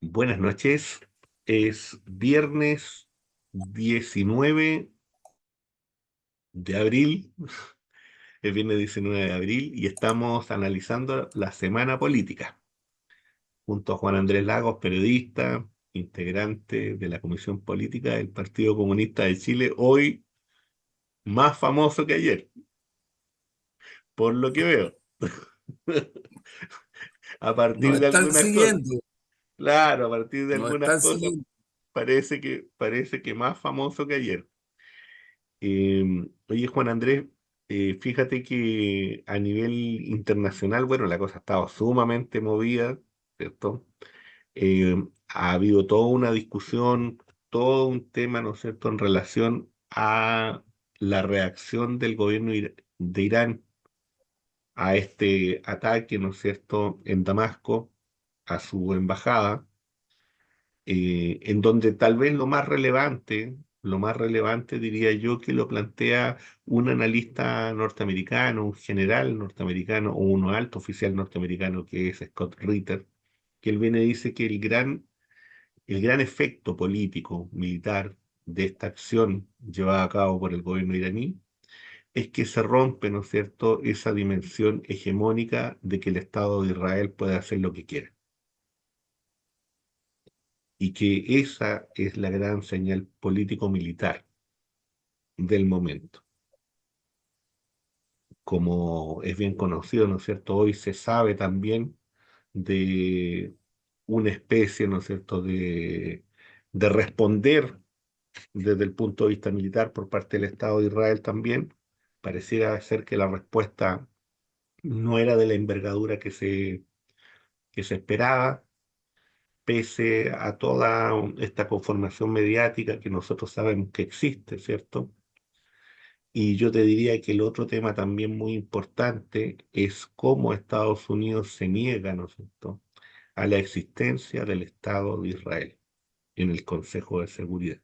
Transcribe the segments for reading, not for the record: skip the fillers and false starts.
Buenas noches. Es viernes 19 de abril, es viernes 19 de abril y estamos analizando la semana política junto a Juan Andrés Lagos, periodista, integrante de la Comisión Política del Partido Comunista de Chile, hoy más famoso que ayer, por lo que veo, a partir Nos de están algunas cosas. siguiendo, Claro, a partir de nos algunas están cosas siguiendo. parece que más famoso que ayer. Oye, Juan Andrés, fíjate que a nivel internacional, bueno, la cosa ha estado sumamente movida, ¿cierto? Ha habido toda una discusión, todo un tema, ¿no es cierto?, en relación a la reacción del gobierno de Irán a este ataque, ¿no es cierto?, en Damasco, a su embajada, en donde tal vez lo más relevante diría yo que lo plantea un analista norteamericano, un general norteamericano o un alto oficial norteamericano que es Scott Ritter, que él viene y dice que el gran efecto político, militar de esta acción llevada a cabo por el gobierno iraní es que se rompe, ¿no es cierto?, esa dimensión hegemónica de que el Estado de Israel puede hacer lo que quiera y que esa es la gran señal político-militar del momento. Como es bien conocido, ¿no es cierto? Hoy se sabe también de una especie, ¿no es cierto?, de responder desde el punto de vista militar por parte del Estado de Israel también. Pareciera ser que la respuesta no era de la envergadura que se esperaba, pese a toda esta conformación mediática que nosotros sabemos que existe, ¿cierto? Y yo te diría que el otro tema también muy importante es cómo Estados Unidos se niega, ¿no es cierto?, a la existencia del Estado de Israel en el Consejo de Seguridad.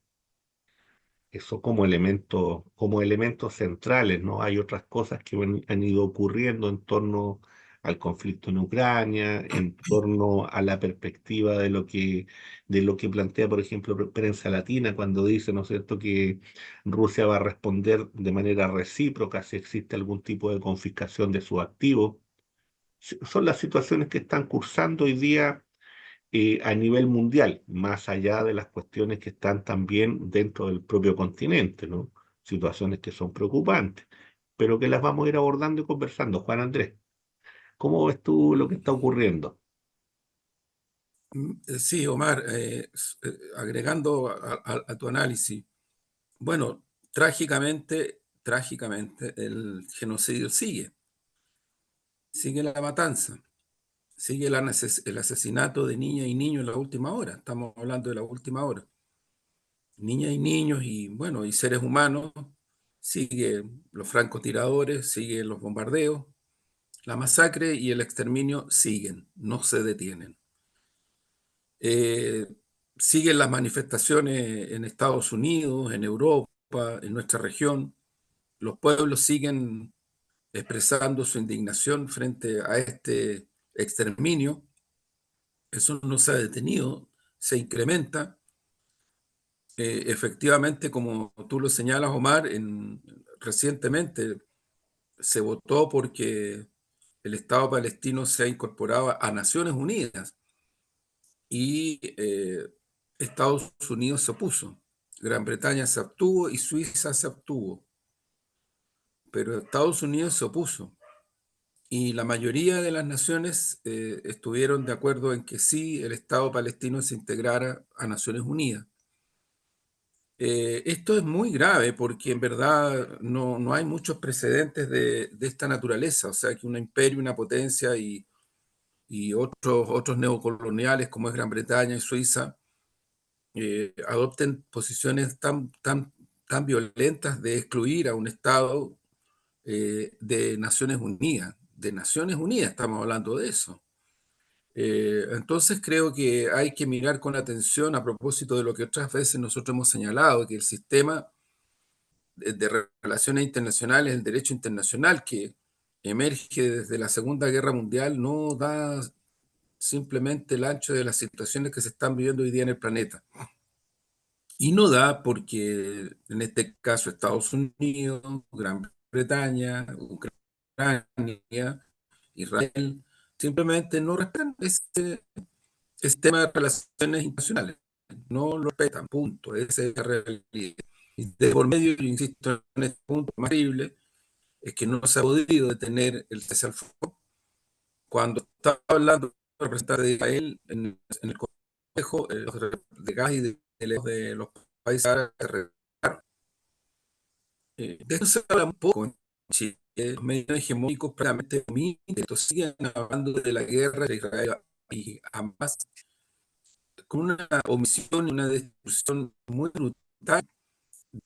Eso como elementos centrales, ¿no? Hay otras cosas que han ido ocurriendo en torno al conflicto en Ucrania, en torno a la perspectiva de lo que plantea, por ejemplo, Prensa Latina, cuando dice, ¿no es cierto?, que Rusia va a responder de manera recíproca si existe algún tipo de confiscación de sus activos. Son las situaciones que están cursando hoy día a nivel mundial, más allá de las cuestiones que están también dentro del propio continente, ¿no? Situaciones que son preocupantes, pero que las vamos a ir abordando y conversando. Juan Andrés, ¿cómo ves tú lo que está ocurriendo? Sí, Omar, agregando a tu análisis, bueno, trágicamente el genocidio sigue la matanza, sigue el asesinato de niñas y niños en la última hora, estamos hablando de la última hora. Niñas y niños y, bueno, y seres humanos, sigue los francotiradores, siguen los bombardeos, la masacre y el exterminio siguen, no se detienen. Eh, Siguen las manifestaciones en Estados Unidos, en Europa, en nuestra región. Los pueblos siguen expresando su indignación frente a este exterminio. Eso no se ha detenido, se incrementa. Efectivamente, como tú lo señalas, Omar, recientemente se votó porque el Estado palestino se ha incorporado a Naciones Unidas y Estados Unidos se opuso. Gran Bretaña se abstuvo y Suiza se abstuvo, pero Estados Unidos se opuso. Y la mayoría de las naciones estuvieron de acuerdo en que sí, el Estado palestino se integrara a Naciones Unidas. Esto es muy grave porque en verdad no hay muchos precedentes de esta naturaleza, o sea, que un imperio, una potencia y otros neocoloniales como es Gran Bretaña y Suiza adopten posiciones tan violentas de excluir a un Estado de Naciones Unidas estamos hablando de eso. Entonces creo que hay que mirar con atención a propósito de lo que otras veces nosotros hemos señalado, que el sistema de relaciones internacionales, el derecho internacional que emerge desde la Segunda Guerra Mundial, no da simplemente el ancho de las situaciones que se están viviendo hoy día en el planeta. Y no da porque, en este caso, Estados Unidos, Gran Bretaña, Ucrania, Israel, simplemente no respetan ese tema de relaciones internacionales. No lo respetan, punto. Esa es la realidad. Y de por medio, yo insisto en este punto, más terrible, es que no se ha podido detener el cese al fuego. Cuando estaba hablando el representante de Israel en el Consejo de Gas y de los países árabes, de eso se habla un poco en Chile. Los medios hegemónicos prácticamente omiten, siguen hablando de la guerra de Israel y Hamas con una omisión y una destrucción muy brutal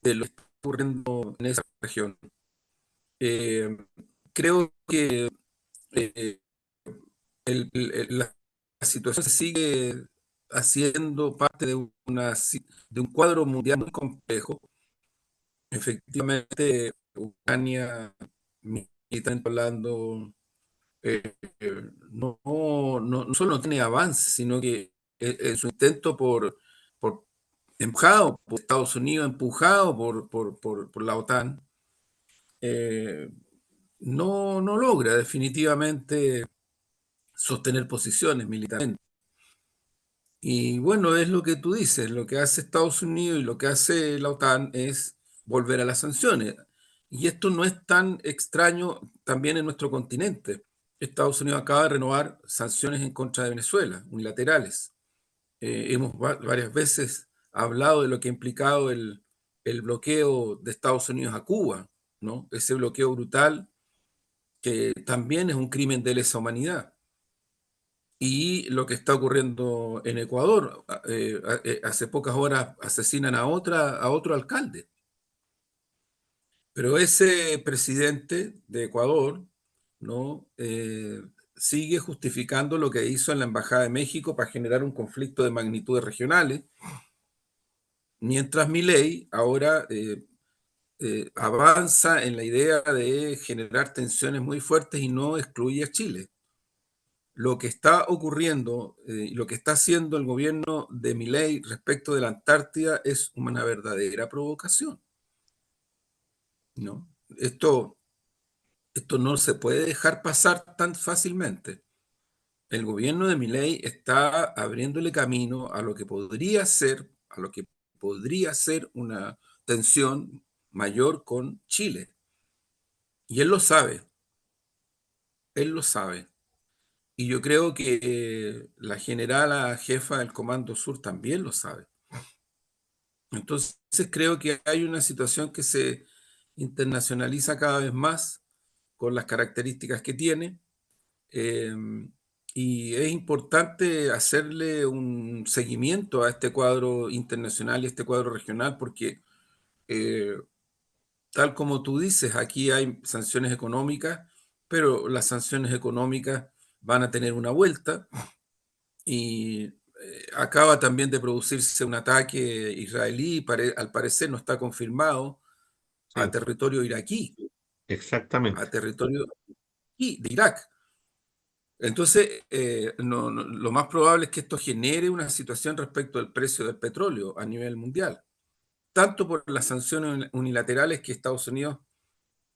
de lo que está ocurriendo en esa región. Eh, Creo que eh, la situación se sigue haciendo parte de un cuadro mundial muy complejo. Efectivamente, Ucrania, militarmente hablando, no solo no tiene avance, sino que en su intento por empujado por Estados Unidos, empujado por la OTAN, eh, no logra definitivamente sostener posiciones militarmente. Y bueno, es lo que tú dices, lo que hace Estados Unidos y lo que hace la OTAN es volver a las sanciones. Y esto no es tan extraño también en nuestro continente. Estados Unidos acaba de renovar sanciones en contra de Venezuela, unilaterales. Hemos varias veces hablado de lo que ha implicado el bloqueo de Estados Unidos a Cuba, ¿no? Ese bloqueo brutal que también es un crimen de lesa humanidad. Y lo que está ocurriendo en Ecuador, hace pocas horas asesinan a otro alcalde, pero ese presidente de Ecuador, ¿no? Sigue justificando lo que hizo en la Embajada de México para generar un conflicto de magnitudes regionales, mientras Milei ahora avanza en la idea de generar tensiones muy fuertes y no excluye a Chile. Lo que está ocurriendo y lo que está haciendo el gobierno de Milei respecto de la Antártida es una verdadera provocación, ¿no? Esto no se puede dejar pasar tan fácilmente. El gobierno de Milei está abriéndole camino a lo que podría ser una tensión mayor con Chile. Y él lo sabe. Y yo creo que la generala jefa del Comando Sur también lo sabe. Entonces creo que hay una situación que se internacionaliza cada vez más con las características que tiene. eh, y es importante hacerle un seguimiento a este cuadro internacional y este cuadro regional porque, eh, tal como tú dices, aquí hay sanciones económicas, pero las sanciones económicas van a tener una vuelta y acaba también de producirse un ataque israelí, al parecer no está confirmado, a Sí, territorio iraquí, a exactamente. territorio de Irak. Entonces, lo más probable es que esto genere una situación respecto al precio del petróleo a nivel mundial, tanto por las sanciones unilaterales que Estados Unidos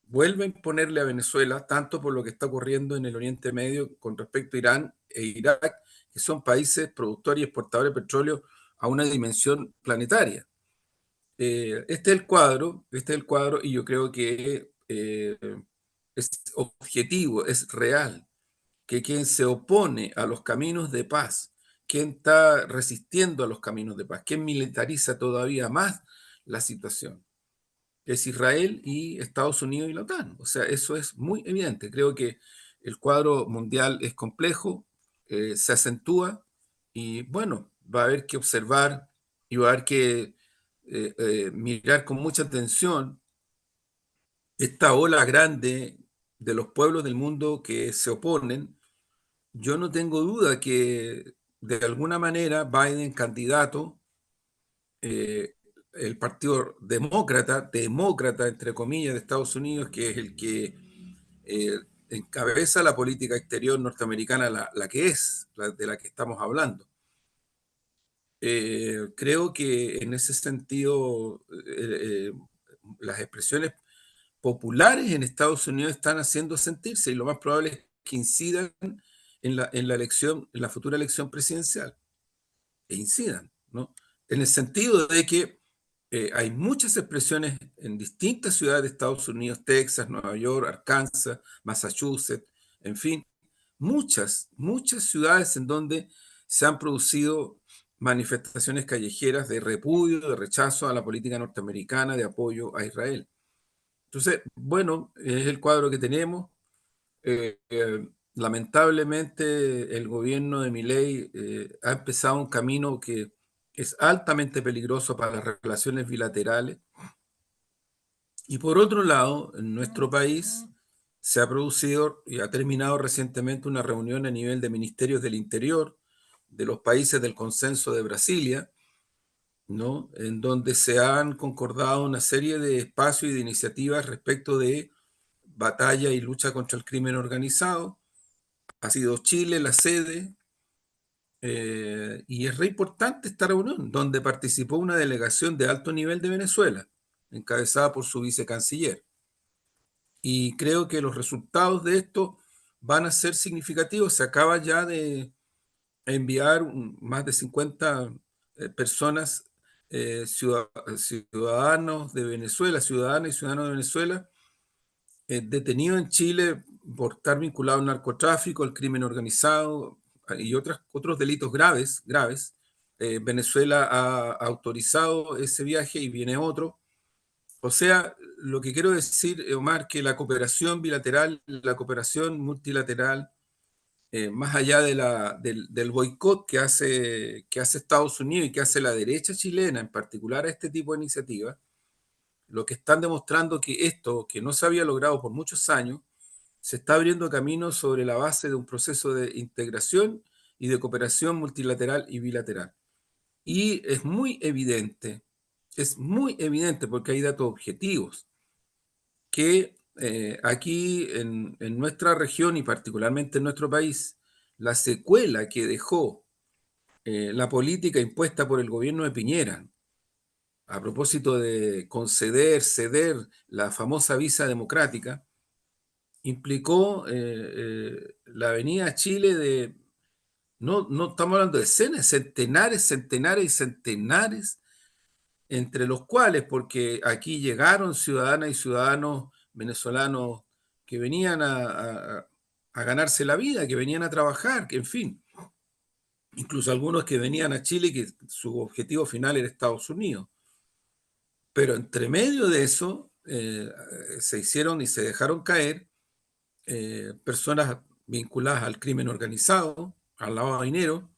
vuelve a imponerle a Venezuela, tanto por lo que está ocurriendo en el Oriente Medio con respecto a Irán e Irak, que son países productores y exportadores de petróleo a una dimensión planetaria. Este es el cuadro y yo creo que es objetivo, es real, que quien se opone a los caminos de paz, quien está resistiendo a los caminos de paz, quien militariza todavía más la situación, es Israel y Estados Unidos y la OTAN. O sea, eso es muy evidente. Creo que el cuadro mundial es complejo, se acentúa y bueno, va a haber que observar y va a haber que mirar con mucha atención esta ola grande de los pueblos del mundo que se oponen. Yo no tengo duda que de alguna manera Biden, candidato, el Partido Demócrata entre comillas, de Estados Unidos, que es el que encabeza la política exterior norteamericana, la que es, de la que estamos hablando. Creo que en ese sentido las expresiones populares en Estados Unidos están haciendo sentirse y lo más probable es que incidan en la elección, en la futura elección presidencial, e incidan, ¿no? En el sentido de que hay muchas expresiones en distintas ciudades de Estados Unidos, Texas, Nueva York, Arkansas, Massachusetts, en fin, muchas ciudades en donde se han producido manifestaciones callejeras de repudio, de rechazo a la política norteamericana, de apoyo a Israel. Entonces, bueno, es el cuadro que tenemos. Lamentablemente, el gobierno de Milei ha empezado un camino que es altamente peligroso para las relaciones bilaterales. Y por otro lado, en nuestro país se ha producido y ha terminado recientemente una reunión a nivel de ministerios del Interior de los países del Consenso de Brasilia, ¿no? En donde se han concordado una serie de espacios y de iniciativas respecto de batalla y lucha contra el crimen organizado. Ha sido Chile la sede, y es re importante esta reunión, donde participó una delegación de alto nivel de Venezuela, encabezada por su vicecanciller. Y creo que los resultados de esto van a ser significativos. Se acaba ya de enviar más de 50 personas, ciudadanos de Venezuela, ciudadanas y ciudadanos de Venezuela, detenidos en Chile por estar vinculados al narcotráfico, al crimen organizado y otros delitos graves, graves. Venezuela ha autorizado ese viaje y viene otro. O sea, lo que quiero decir, Omar, que la cooperación bilateral, la cooperación multilateral, más allá del boicot que hace Estados Unidos y que hace la derecha chilena, en particular a este tipo de iniciativas, lo que están demostrando que esto, que no se había logrado por muchos años, se está abriendo camino sobre la base de un proceso de integración y de cooperación multilateral y bilateral. Y es muy evidente porque hay datos objetivos, que aquí en nuestra región y particularmente en nuestro país, la secuela que dejó la política impuesta por el gobierno de Piñera, a propósito de conceder, ceder la famosa visa democrática, implicó la venida a Chile de, no estamos hablando de decenas, centenares, centenares y centenares, entre los cuales, porque aquí llegaron ciudadanas y ciudadanos venezolanos que venían a ganarse la vida, que venían a trabajar, que en fin, incluso algunos que venían a Chile y que su objetivo final era Estados Unidos. Pero entre medio de eso se hicieron y se dejaron caer personas vinculadas al crimen organizado, al lavado de dinero.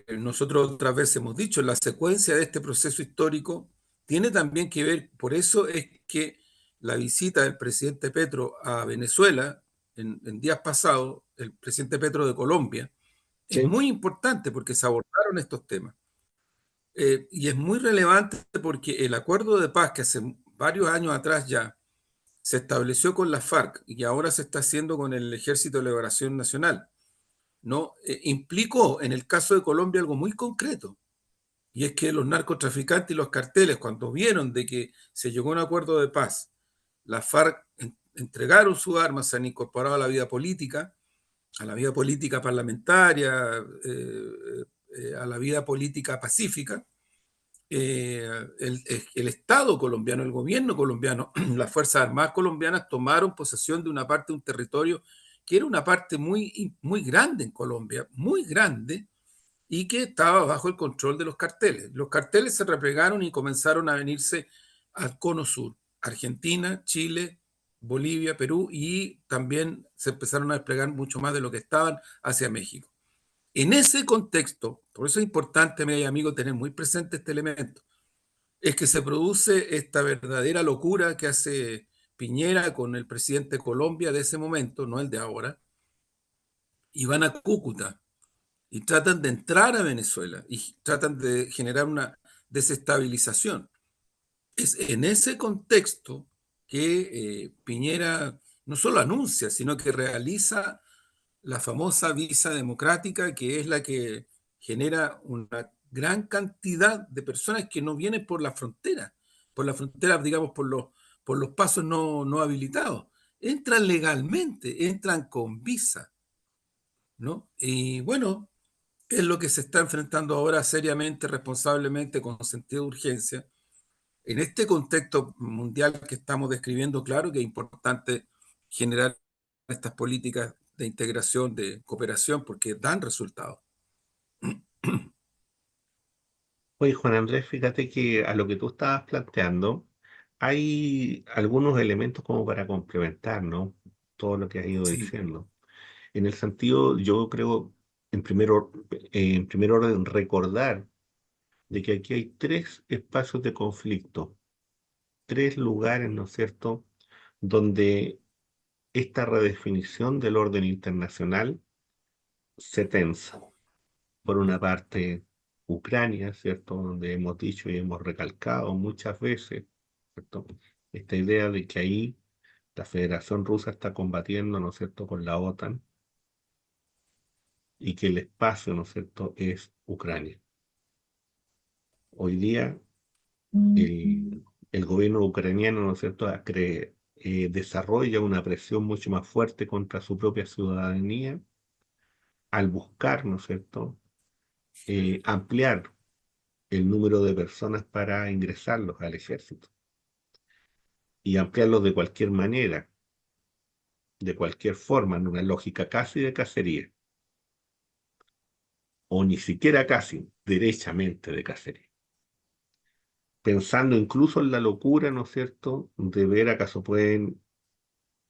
Nosotros otras veces hemos dicho, la secuencia de este proceso histórico tiene también que ver, por eso es que la visita del presidente Petro a Venezuela en días pasados, el presidente Petro de Colombia, es Sí, muy importante porque se abordaron estos temas. Y es muy relevante porque el acuerdo de paz que hace varios años atrás ya se estableció con la FARC y ahora se está haciendo con el Ejército de Liberación Nacional, ¿no? Implicó en el caso de Colombia algo muy concreto, y es que los narcotraficantes y los carteles, cuando vieron de que se llegó a un acuerdo de paz, la FARC entregaron sus armas, se han incorporado a la vida política parlamentaria, a la vida política pacífica. El Estado colombiano, el gobierno colombiano, las Fuerzas Armadas colombianas tomaron posesión de una parte de un territorio que era una parte muy grande en Colombia, muy grande, y que estaba bajo el control de los carteles. Los carteles se replegaron y comenzaron a venirse al cono sur, Argentina, Chile, Bolivia, Perú, y también se empezaron a desplegar mucho más de lo que estaban hacia México. En ese contexto, por eso es importante, mi amigo, tener muy presente este elemento, es que se produce esta verdadera locura que hace Piñera con el presidente de Colombia de ese momento, no el de ahora, y van a Cúcuta y tratan de entrar a Venezuela y tratan de generar una desestabilización. Es en ese contexto que Piñera no solo anuncia, sino que realiza la famosa visa democrática, que es la que genera una gran cantidad de personas que no vienen por la frontera, digamos, por los pasos no habilitados. Entran legalmente, entran con visa, ¿no? Y bueno, es lo que se está enfrentando ahora seriamente, responsablemente, con sentido de urgencia. En este contexto mundial que estamos describiendo, claro que es importante generar estas políticas de integración, de cooperación, porque dan resultados. Oye, Juan Andrés, fíjate que a lo que tú estabas planteando, hay algunos elementos como para complementar, ¿no? Todo lo que has ido Sí, diciendo. En el sentido, yo creo, en primer orden, recordar de que aquí hay tres espacios de conflicto, tres lugares, ¿no es cierto?, donde esta redefinición del orden internacional se tensa. Por una parte, Ucrania, ¿cierto?, donde hemos dicho y hemos recalcado muchas veces, ¿cierto?, esta idea de que ahí la Federación Rusa está combatiendo, ¿no es cierto?, con la OTAN y que el espacio, ¿no es cierto?, es Ucrania. Hoy día el gobierno ucraniano, ¿no es cierto?, desarrolla una presión mucho más fuerte contra su propia ciudadanía al buscar, ¿no es cierto?, ampliar el número de personas para ingresarlos al ejército y ampliarlos de cualquier manera, de cualquier forma, en una lógica casi de cacería, o ni siquiera casi, derechamente de cacería. Pensando incluso en la locura, ¿no es cierto?, de ver acaso pueden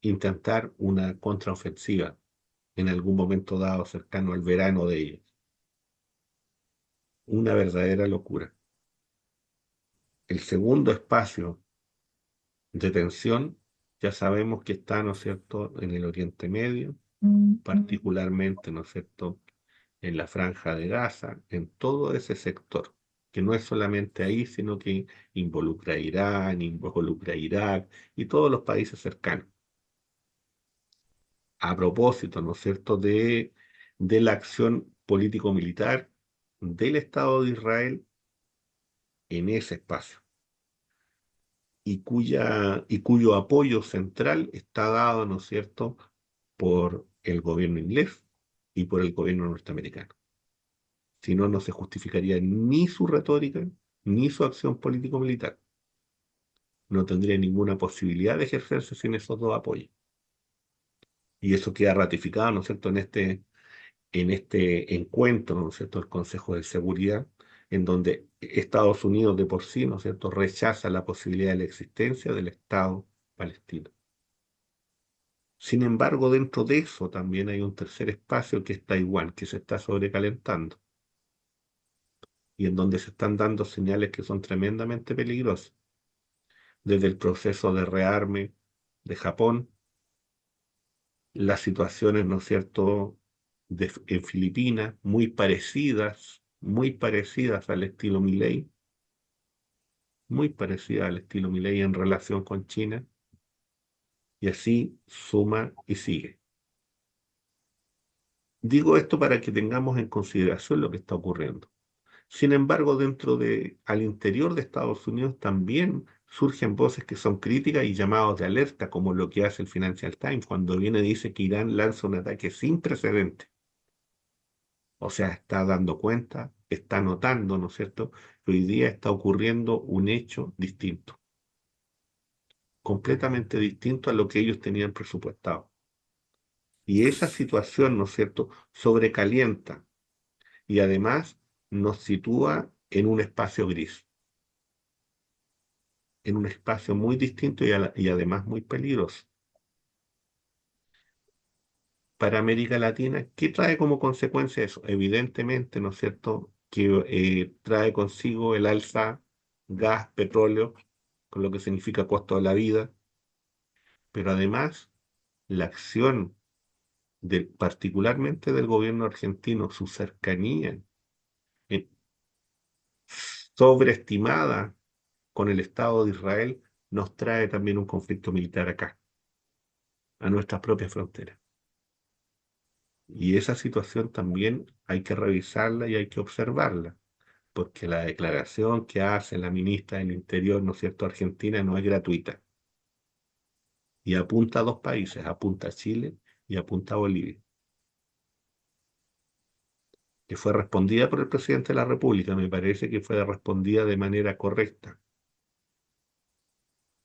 intentar una contraofensiva en algún momento dado cercano al verano de ellos. Una verdadera locura. El segundo espacio de tensión, ya sabemos que está, ¿no es cierto?, en el Oriente Medio, particularmente, ¿no es cierto?, en la Franja de Gaza, en todo ese sector, que no es solamente ahí, sino que involucra a Irán, involucra a Irak y todos los países cercanos. A propósito, ¿no es cierto?, de la acción político-militar del Estado de Israel en ese espacio y cuyo apoyo central está dado, ¿no es cierto?, por el gobierno inglés y por el gobierno norteamericano. Si no, no se justificaría ni su retórica ni su acción político-militar. No tendría ninguna posibilidad de ejercerse sin esos dos apoyos. Y eso queda ratificado, ¿no es cierto?, en este encuentro, ¿no es cierto?, el Consejo de Seguridad, en donde Estados Unidos de por sí, ¿no es cierto?, rechaza la posibilidad de la existencia del Estado palestino. Sin embargo, dentro de eso también hay un tercer espacio que es Taiwán, que se está sobrecalentando y en donde se están dando señales que son tremendamente peligrosas, desde el proceso de rearme de Japón, las situaciones, ¿no es cierto?, en Filipinas, muy parecidas al estilo Milei, muy parecidas al estilo Milei en relación con China, y así suma y sigue. Digo esto para que tengamos en consideración lo que está ocurriendo. Sin embargo, al interior de Estados Unidos también surgen voces que son críticas y llamados de alerta, como lo que hace el Financial Times cuando viene y dice que Irán lanza un ataque sin precedentes. O sea, está dando cuenta, está notando, ¿no es cierto?, que hoy día está ocurriendo un hecho distinto, completamente distinto a lo que ellos tenían presupuestado. Y esa situación, ¿no es cierto?, sobrecalienta y además nos sitúa en un espacio gris, en un espacio muy distinto y además muy peligroso. Para América Latina, ¿qué trae como consecuencia eso? Evidentemente, ¿no es cierto?, que trae consigo el alza gas, petróleo, con lo que significa costo de la vida, pero además la acción particularmente del gobierno argentino, su cercanía eh, sobreestimada con el Estado de Israel, nos trae también un conflicto militar acá. a nuestras propias fronteras. Y esa situación también hay que revisarla y hay que observarla, porque la declaración que hace la ministra del Interior, ¿no es cierto?, argentina, no es gratuita. Y apunta a dos países, apunta a Chile y apunta a Bolivia, que fue respondida por el presidente de la República. Me parece que fue respondida de manera correcta.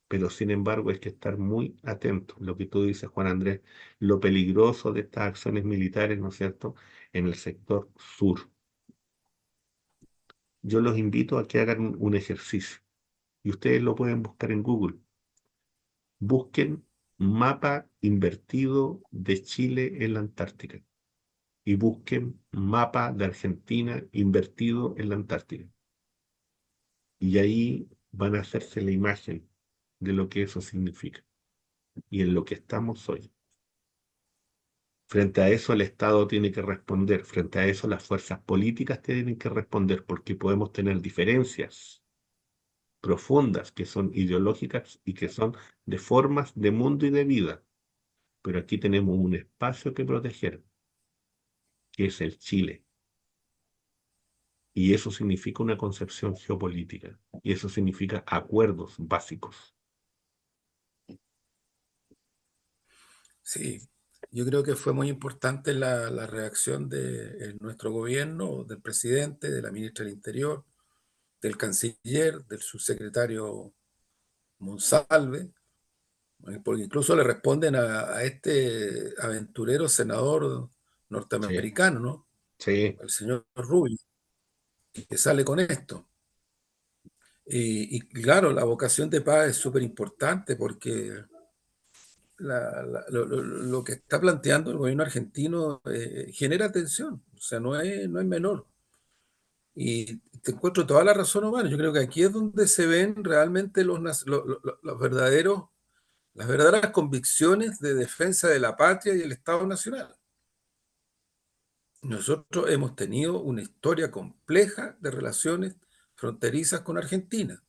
Pero sin embargo hay que estar muy atento. Lo que tú dices, Juan Andrés, lo peligroso de estas acciones militares, ¿no es cierto?, en el sector sur. Yo los invito a que hagan un ejercicio y ustedes lo pueden buscar en Google. Busquen mapa invertido de Chile en la Antártica y busquen mapa de Argentina invertido en la Antártica. Y ahí van a hacerse la imagen de lo que eso significa y en lo que estamos hoy. Frente a eso el Estado tiene que responder, frente a eso las fuerzas políticas tienen que responder, porque podemos tener diferencias profundas que son ideológicas y que son de formas de mundo y de vida, pero aquí tenemos un espacio que proteger, que es el Chile, y eso significa una concepción geopolítica, y eso significa acuerdos básicos. Sí, yo creo que fue muy importante la reacción de nuestro gobierno, del presidente, de la ministra del Interior, del canciller, del subsecretario Monsalve, porque incluso le responden a este aventurero senador Sí, norteamericano, ¿no? sí, El señor Rubio, que sale con esto. Y claro, la vocación de paz es súper importante porque lo que está planteando el gobierno argentino genera tensión, o sea, no es menor. Y te encuentro toda la razón, humana. Yo creo que aquí es donde se ven realmente los verdaderos, las verdaderas convicciones de defensa de la patria y el Estado Nacional. Nosotros hemos tenido una historia compleja de relaciones fronterizas con Argentina,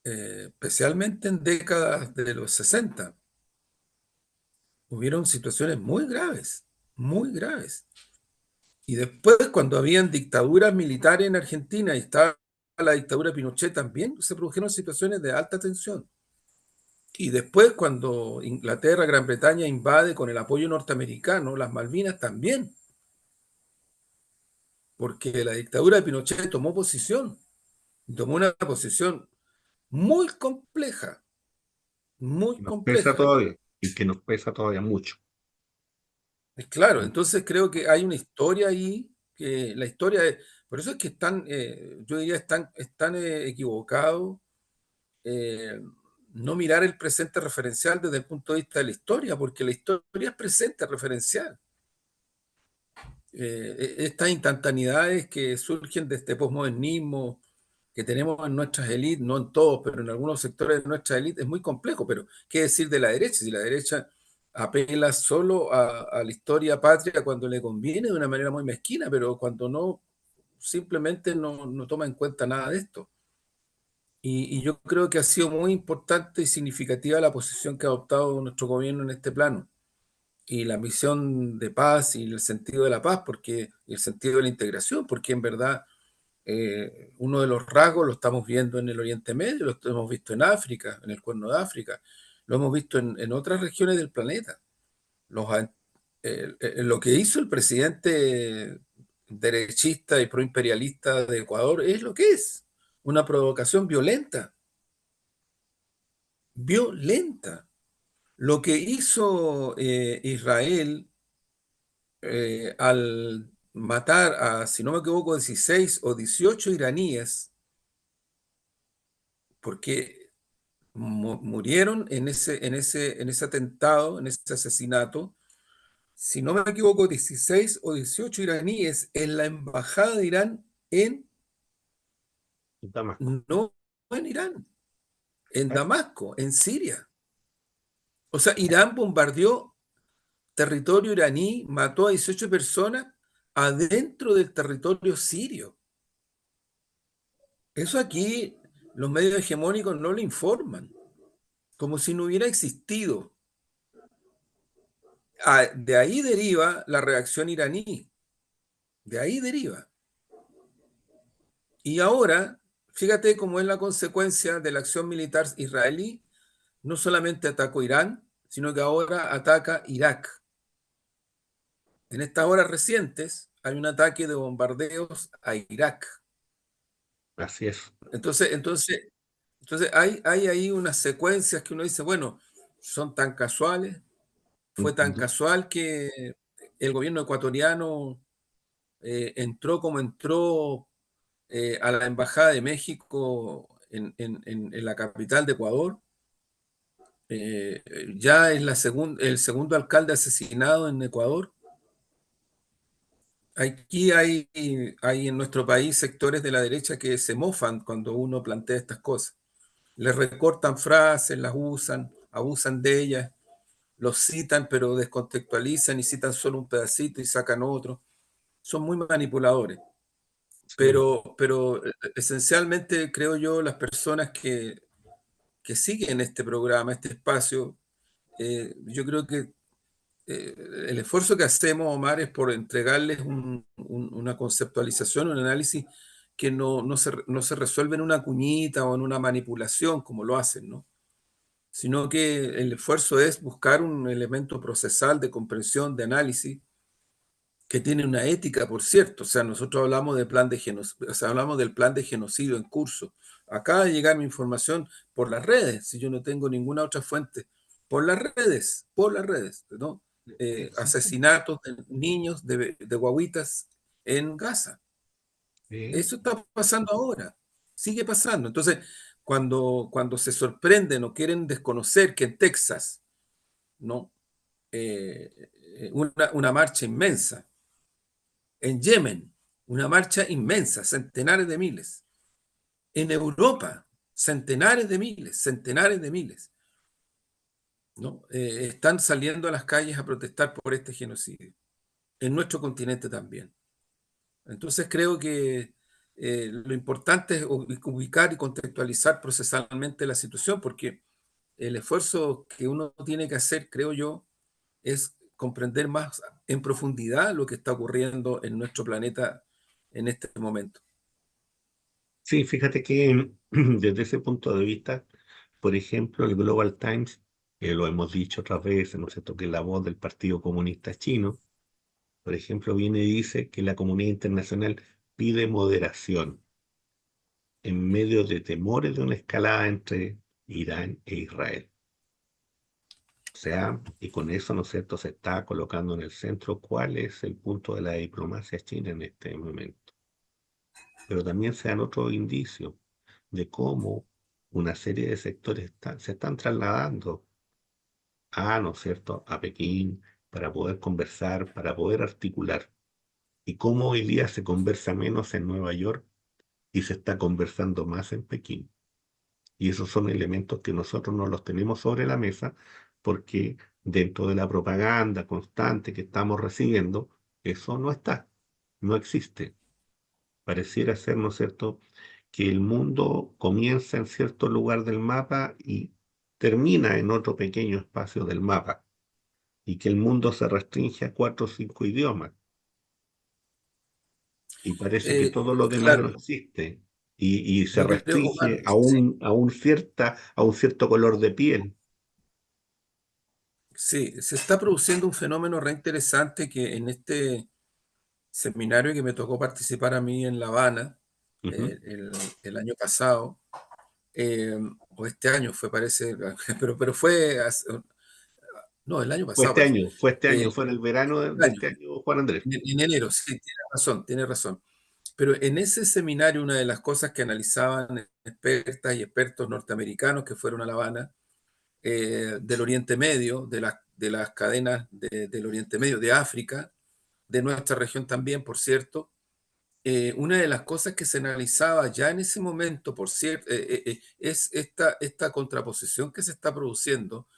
especialmente en décadas de los 60. Hubieron situaciones muy graves, muy graves. Y después, cuando habían dictaduras militares en Argentina y estaba la dictadura de Pinochet también, se produjeron situaciones de alta tensión. Y después, cuando Inglaterra, Gran Bretaña invade con el apoyo norteamericano, las Malvinas también, porque la dictadura de Pinochet tomó posición, tomó una posición muy compleja, muy y nos pesa compleja. todavía, y que nos pesa todavía mucho. Claro, entonces creo que hay una historia ahí, que la historia es, por eso es que están, yo diría, están equivocados eh, no mirar el presente referencial desde el punto de vista de la historia, porque la historia es presente referencial. Estas instantaneidades que surgen de este posmodernismo que tenemos en nuestras élites, no en todos, pero en algunos sectores de nuestra élite, es muy complejo. Pero, ¿qué decir de la derecha? Si la derecha apela solo a la historia patria cuando le conviene de una manera muy mezquina, pero cuando no, simplemente no toma en cuenta nada de esto. Y yo creo que ha sido muy importante y significativa la posición que ha adoptado nuestro gobierno en este plano y la misión de paz y el sentido de la paz, porque y el sentido de la integración, porque en verdad uno de los rasgos lo estamos viendo en el Oriente Medio, lo hemos visto en África, en el Cuerno de África, lo hemos visto en otras regiones del planeta. Lo que hizo el presidente derechista y proimperialista de Ecuador es lo que es, una provocación violenta, violenta. Lo que hizo Israel al matar a, si no me equivoco, 16 o 18 iraníes, porque murieron en ese atentado, en ese asesinato, si no me equivoco, 16 o 18 iraníes en la embajada de Irán Damasco. no en Irán, en ¿Eh? Damasco, en Siria. O sea, Irán bombardeó territorio iraní, mató a 18 personas adentro del territorio sirio. Eso aquí los medios hegemónicos no lo informan. como si no hubiera existido. De ahí deriva la reacción iraní, de ahí deriva. Y ahora, fíjate cómo es la consecuencia de la acción militar israelí, no solamente atacó Irán, sino que ahora ataca Irak. En estas horas recientes hay un ataque de bombardeos a Irak. Así es. Entonces, entonces, entonces hay ahí unas secuencias que uno dice, bueno, son tan casuales, fue tan Ujú. casual que el gobierno ecuatoriano entró como entró a la Embajada de México en la capital de Ecuador. Eh, ya es el segundo alcalde asesinado en Ecuador. Aquí hay en nuestro país sectores de la derecha que se mofan cuando uno plantea estas cosas. Les recortan frases, las usan, abusan de ellas, los citan pero descontextualizan y citan solo un pedacito y sacan otro. Son muy manipuladores. Sí, Pero esencialmente creo yo las personas que siguen este programa, este espacio, yo creo que eh, el esfuerzo que hacemos, Omar, es por entregarles una conceptualización, un análisis que no se resuelve en una cuñita o en una manipulación como lo hacen, ¿no? Sino que el esfuerzo es buscar un elemento procesal de comprensión, de análisis, que tiene una ética, por cierto. O sea, nosotros hablamos de plan de genocidio, o sea, hablamos del plan de genocidio en curso. Acaba de llegar mi información por las redes, si yo no tengo ninguna otra fuente, por las redes, ¿no? exacto. Asesinatos de niños, de guaguitas en Gaza. Sí, Eso está pasando ahora, sigue pasando. Entonces, cuando se sorprenden o quieren desconocer que en Texas, ¿no? Una marcha inmensa, en Yemen, una marcha inmensa, centenares de miles, en Europa, centenares de miles, ¿no? Están saliendo a las calles a protestar por este genocidio, en nuestro continente también. Entonces creo que lo importante es ubicar y contextualizar procesalmente la situación, porque el esfuerzo que uno tiene que hacer, creo yo, es comprender más en profundidad lo que está ocurriendo en nuestro planeta en este momento. sí, fíjate que desde ese punto de vista, por ejemplo, el Global Times, que lo hemos dicho otras veces, ¿no es cierto?, que es la voz del Partido Comunista Chino, por ejemplo, viene y dice que la comunidad internacional pide moderación en medio de temores de una escalada entre Irán e Israel. O sea, y con eso, ¿no es cierto?, se está colocando en el centro cuál es el punto de la diplomacia china en este momento. Pero también se dan otros indicios de cómo una serie de sectores se están trasladando ¿no es cierto?, a Pekín para poder conversar, para poder articular. Y cómo hoy día se conversa menos en Nueva York y se está conversando más en Pekín. Y esos son elementos que nosotros no los tenemos sobre la mesa porque dentro de la propaganda constante que estamos recibiendo, eso no está, no existe. Pareciera ser, ¿no es cierto?, que el mundo comienza en cierto lugar del mapa y termina en otro pequeño espacio del mapa, y que el mundo se restringe a 4 o 5 idiomas, y parece que todo lo demás no Claro, existe, y se yo creo, Omar, restringe sí, a un cierto color de piel. sí, se está produciendo un fenómeno re interesante que en este seminario que me tocó participar a mí en La Habana Ujú. el año pasado, o este año fue, parece, pero fue, no, el año pasado parece, eh, Fue en el verano el de año, este año, Juan Andrés. en enero, sí, tiene razón, tiene razón. Pero en ese seminario una de las cosas que analizaban expertas y expertos norteamericanos que fueron a La Habana, del Oriente Medio, de las cadenas del Oriente Medio, de África, de nuestra región también, por cierto, una de las cosas que se analizaba ya en ese momento, por cierto, es esta contraposición que se está produciendo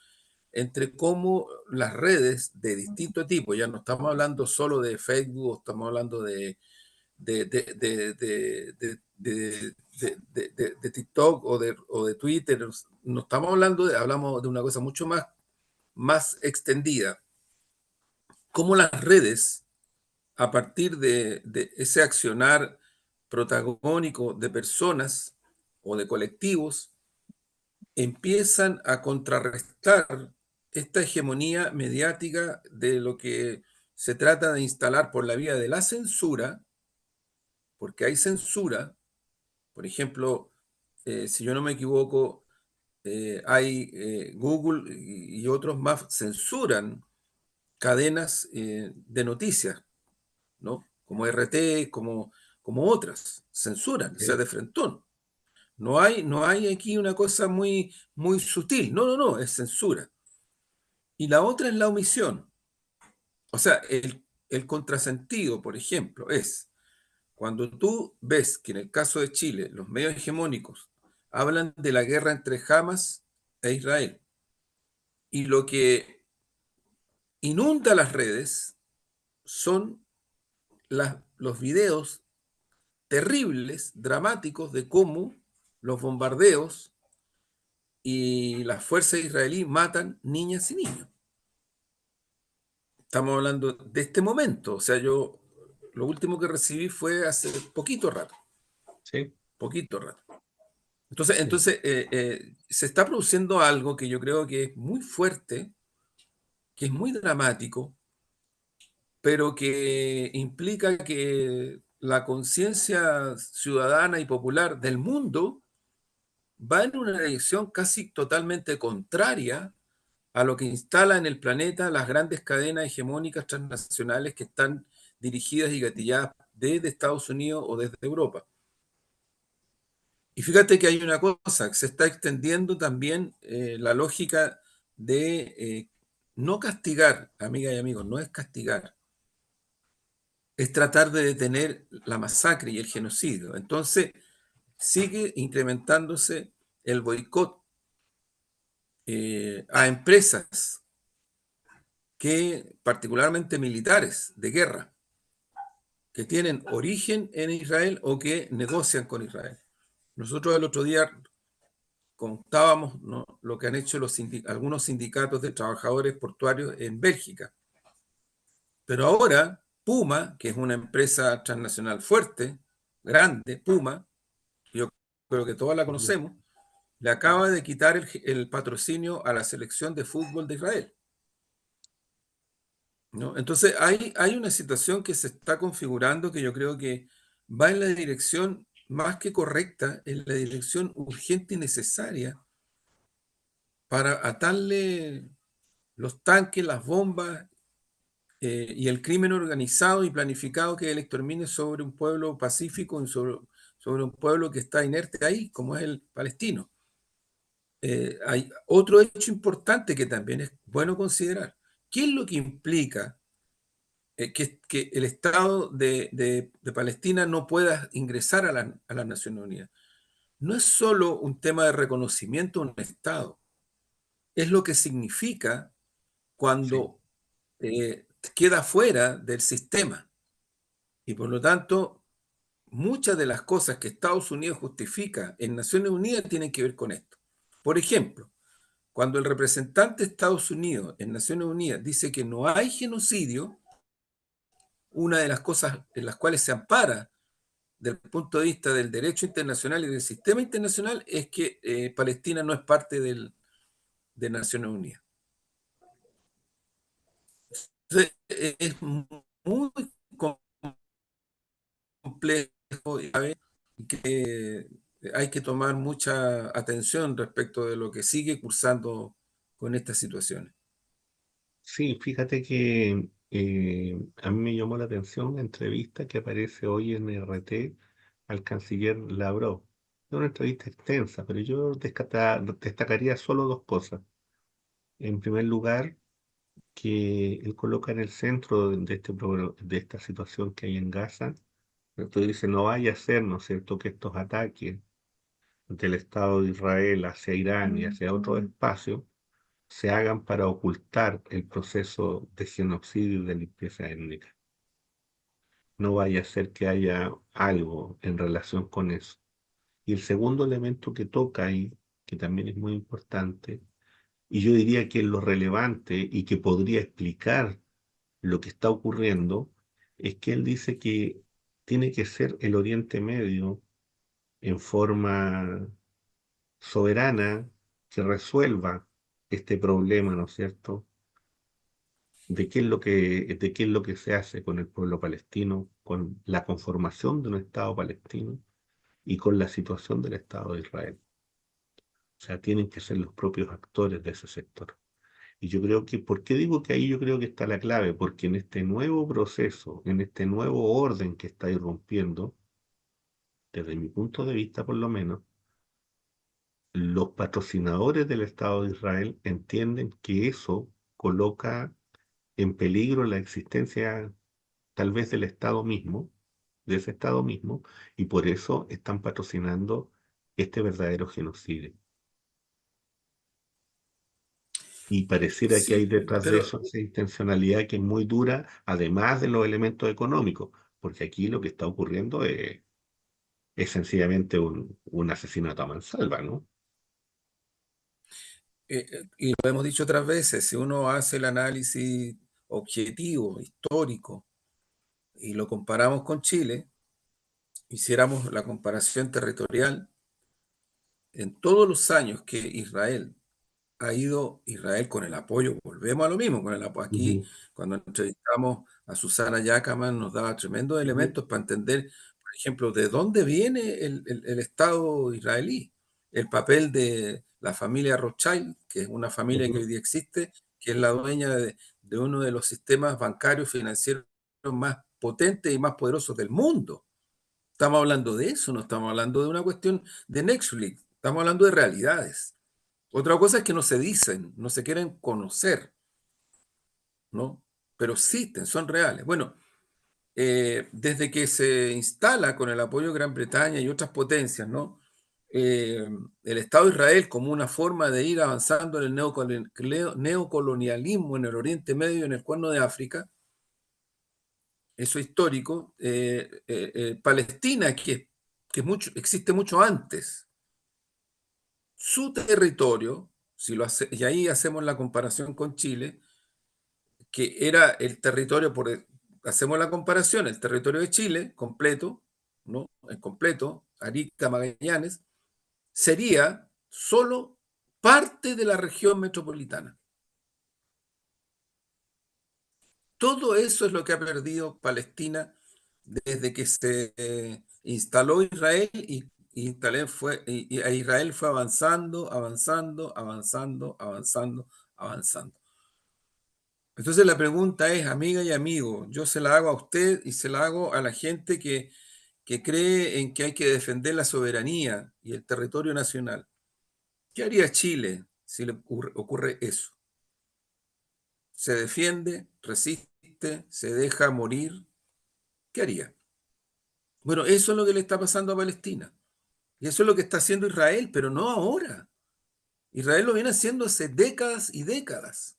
entre cómo las redes de distinto tipo, ya no estamos hablando solo de Facebook, estamos hablando de TikTok o de Twitter. No estamos hablando hablamos de una cosa mucho más extendida. Cómo las redes, a partir de ese accionar protagónico de personas o de colectivos, empiezan a contrarrestar esta hegemonía mediática de lo que se trata de instalar por la vía de la censura, porque hay censura. Por ejemplo, si yo no me equivoco, hay Google y otros más censuran cadenas de noticias, ¿no? Como RT, como otras, censuran, o sea, ¿sí? de frentón. No hay aquí una cosa muy sutil, no, es censura. Y la otra es la omisión. O sea, el contrasentido, por ejemplo, es cuando tú ves que en el caso de Chile los medios hegemónicos hablan de la guerra entre Hamas e Israel y lo que inunda las redes son los videos terribles, dramáticos de cómo los bombardeos y las fuerzas israelíes matan niñas y niños. Estamos hablando de este momento, o sea, yo lo último que recibí fue hace ¿Sí? poquito rato. Entonces, Sí. se está produciendo algo que yo creo que es muy fuerte, que es muy dramático, pero que implica que la conciencia ciudadana y popular del mundo va en una dirección casi totalmente contraria a lo que instala en el planeta las grandes cadenas hegemónicas transnacionales que están dirigidas y gatilladas desde Estados Unidos o desde Europa. Y fíjate que hay una cosa, que se está extendiendo también la lógica de no castigar, amigas y amigos, no es castigar, es tratar de detener la masacre y el genocidio. Entonces, sigue incrementándose el boicot a empresas que, particularmente militares de guerra, que tienen origen en Israel o que negocian con Israel. Nosotros el otro día contábamos, ¿no?, lo que han hecho algunos sindicatos de trabajadores portuarios en Bélgica. Pero ahora Puma, que es una empresa transnacional fuerte, grande, Puma, yo creo que todos la Ujú. conocemos, le acaba de quitar el patrocinio a la selección de fútbol de Israel, ¿no? Entonces hay una situación que se está configurando que yo creo que va en la dirección más que correcta, en la dirección urgente y necesaria para atarle los tanques, las bombas y el crimen organizado y planificado que es el exterminio sobre un pueblo pacífico y sobre un pueblo que está inerte ahí, como es el palestino. Hay otro hecho importante que también es bueno considerar. ¿Qué es lo que implica que el Estado de Palestina no pueda ingresar a las Naciones Unidas? No es solo un tema de reconocimiento de un Estado, es lo que significa Sí. cuando queda fuera del sistema. Y por lo tanto, muchas de las cosas que Estados Unidos justifica en Naciones Unidas tienen que ver con esto. Por ejemplo, cuando el representante de Estados Unidos en Naciones Unidas dice que no hay genocidio, una de las cosas en las cuales se ampara desde el punto de vista del derecho internacional y del sistema internacional es que Palestina no es parte de Naciones Unidas. Entonces, es muy complejo y que hay que tomar mucha atención respecto de lo que sigue cursando con estas situaciones. Sí, fíjate que a mí me llamó la atención una entrevista que aparece hoy en RT al canciller Lavrov. Es una entrevista extensa, pero yo destacaría solo dos cosas. En primer lugar, que él coloca en el centro de esta situación que hay en Gaza, entonces dice, no vaya a ser, ¿no es cierto?, que estos ataques del Estado de Israel hacia Irán y hacia otros espacios se hagan para ocultar el proceso de genocidio y de limpieza étnica. no vaya a ser que haya algo en relación con eso. Y el segundo elemento que toca ahí, que también es muy importante, y yo diría que es lo relevante y que podría explicar lo que está ocurriendo, es que él dice que tiene que ser el Oriente Medio en forma soberana que resuelva este problema, ¿no es cierto? De qué es lo que se hace con el pueblo palestino, con la conformación de un Estado palestino y con la situación del Estado de Israel. O sea, tienen que ser los propios actores de ese sector. Y yo creo que, ¿por qué digo que ahí yo creo que está la clave? Porque en este nuevo proceso, en este nuevo orden que está irrumpiendo, desde mi punto de vista por lo menos, los patrocinadores del Estado de Israel entienden que eso coloca en peligro la existencia tal vez del Estado mismo, de ese Estado mismo, y por eso están patrocinando este verdadero genocidio. Y pareciera que hay Sí, detrás de pero eso esa intencionalidad que es muy dura, además de los elementos económicos, porque aquí lo que está ocurriendo es sencillamente un asesinato a mansalva, ¿no? y lo hemos dicho otras veces, si uno hace el análisis objetivo, histórico, y lo comparamos con Chile, hiciéramos la comparación territorial, en todos los años que Israel ha ido, Israel con el apoyo, volvemos a lo mismo, con el apoyo. Aquí, Ujú, cuando entrevistamos a Susana Yacaman, nos daba tremendos ujú, elementos para entender, por ejemplo, de dónde viene el Estado israelí, el papel de la familia Rothschild, que es una familia que ujú. hoy día existe, que es la dueña de uno de los sistemas bancarios financieros más potentes y más poderosos del mundo. Estamos hablando de eso, no estamos hablando de una cuestión de Netflix, estamos hablando de realidades. Otra cosa es que no se dicen, no se quieren conocer, ¿no? Pero existen, son reales. Bueno, desde que se instala con el apoyo de Gran Bretaña y otras potencias, ¿no? Eh, el Estado de Israel como una forma de ir avanzando en el neocolonialismo en el Oriente Medio y en el Cuerno de África, eso histórico. Palestina, que existe mucho antes, su territorio, y ahí hacemos la comparación con Chile, que era el territorio, hacemos la comparación, el territorio de Chile completo, ¿no? En completo, Arica, Magallanes, sería solo parte de la región metropolitana. Todo eso es lo que ha perdido Palestina desde que se instaló Israel y a Israel fue avanzando, avanzando, avanzando, avanzando, avanzando. Entonces la pregunta es, amiga y amigo, yo se la hago a usted y se la hago a la gente que cree en que hay que defender la soberanía y el territorio nacional. ¿Qué haría Chile si le ocurre eso? ¿Se defiende, resiste, se deja morir? ¿Qué haría? Bueno, eso es lo que le está pasando a Palestina. Y eso es lo que está haciendo Israel, pero no ahora. Israel lo viene haciendo hace décadas y décadas,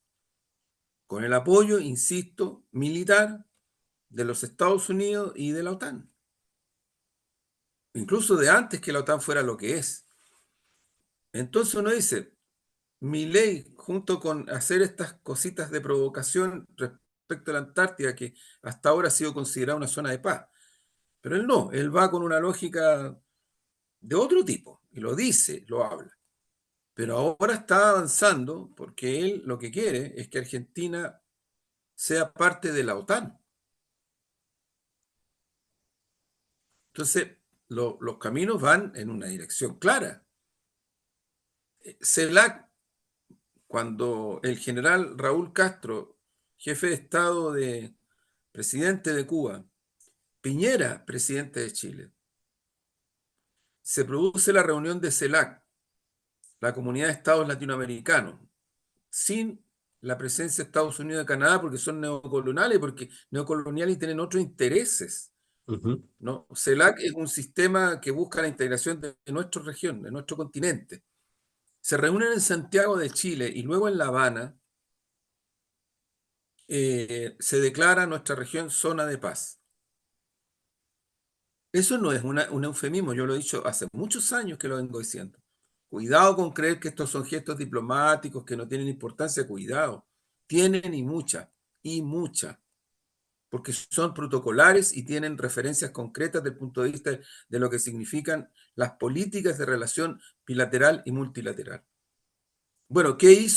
con el apoyo, insisto, militar de los Estados Unidos y de la OTAN, incluso de antes que la OTAN fuera lo que es. Entonces uno dice, mi ley, junto con hacer estas cositas de provocación respecto a la Antártida, que hasta ahora ha sido considerada una zona de paz, pero él no, él va con una lógica de otro tipo, y lo dice, lo habla. Pero ahora está avanzando porque él lo que quiere es que Argentina sea parte de la OTAN. Entonces, los caminos van en una dirección clara. CELAC, cuando el general Raúl Castro, jefe de Estado presidente de Cuba, Piñera, presidente de Chile, se produce la reunión de CELAC, la Comunidad de Estados Latinoamericanos, sin la presencia de Estados Unidos y Canadá porque son neocoloniales y tienen otros intereses, Ujú. ¿no? CELAC es un sistema que busca la integración de nuestra región, de nuestro continente. Se reúnen en Santiago de Chile y luego en La Habana se declara nuestra región zona de paz. Eso no es un eufemismo, yo lo he dicho hace muchos años que lo vengo diciendo. Cuidado con creer que estos son gestos diplomáticos que no tienen importancia, cuidado. Tienen y mucha, porque son protocolares y tienen referencias concretas desde el punto de vista de lo que significan las políticas de relación bilateral y multilateral. Bueno, qué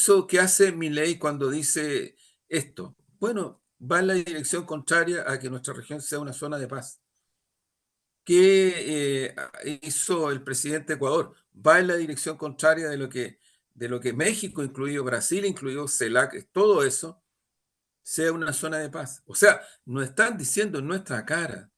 hace Milei cuando dice esto? Bueno, va en la dirección contraria a que nuestra región sea una zona de paz. ¿Qué hizo el presidente de Ecuador? Va en la dirección contraria de lo que México, incluido Brasil, incluido CELAC, todo eso, sea una zona de paz. O sea, nos están diciendo en nuestra cara,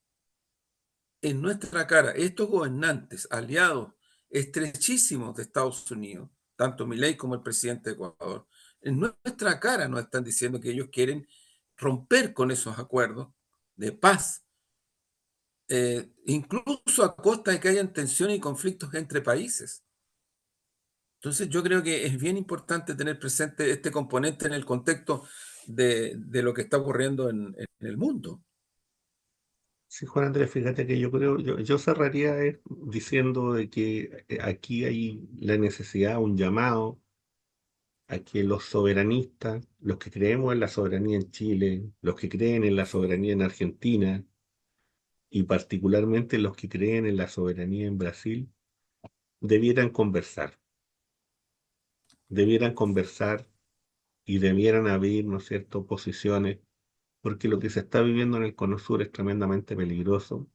estos gobernantes aliados estrechísimos de Estados Unidos, tanto Milei como el presidente de Ecuador, en nuestra cara nos están diciendo que ellos quieren romper con esos acuerdos de paz, incluso a costa de que hayan tensiones y conflictos entre países. Entonces yo creo que es bien importante tener presente este componente en el contexto de lo que está ocurriendo en el mundo. Sí, Juan Andrés, fíjate que yo creo, yo cerraría diciendo de que aquí hay la necesidad, un llamado a que los soberanistas, los que creemos en la soberanía en Chile, los que creen en la soberanía en Argentina y particularmente los que creen en la soberanía en Brasil, debieran conversar, debieran conversar y debieran abrir, ¿no es cierto?, posiciones, porque lo que se está viviendo en el Cono Sur es tremendamente peligroso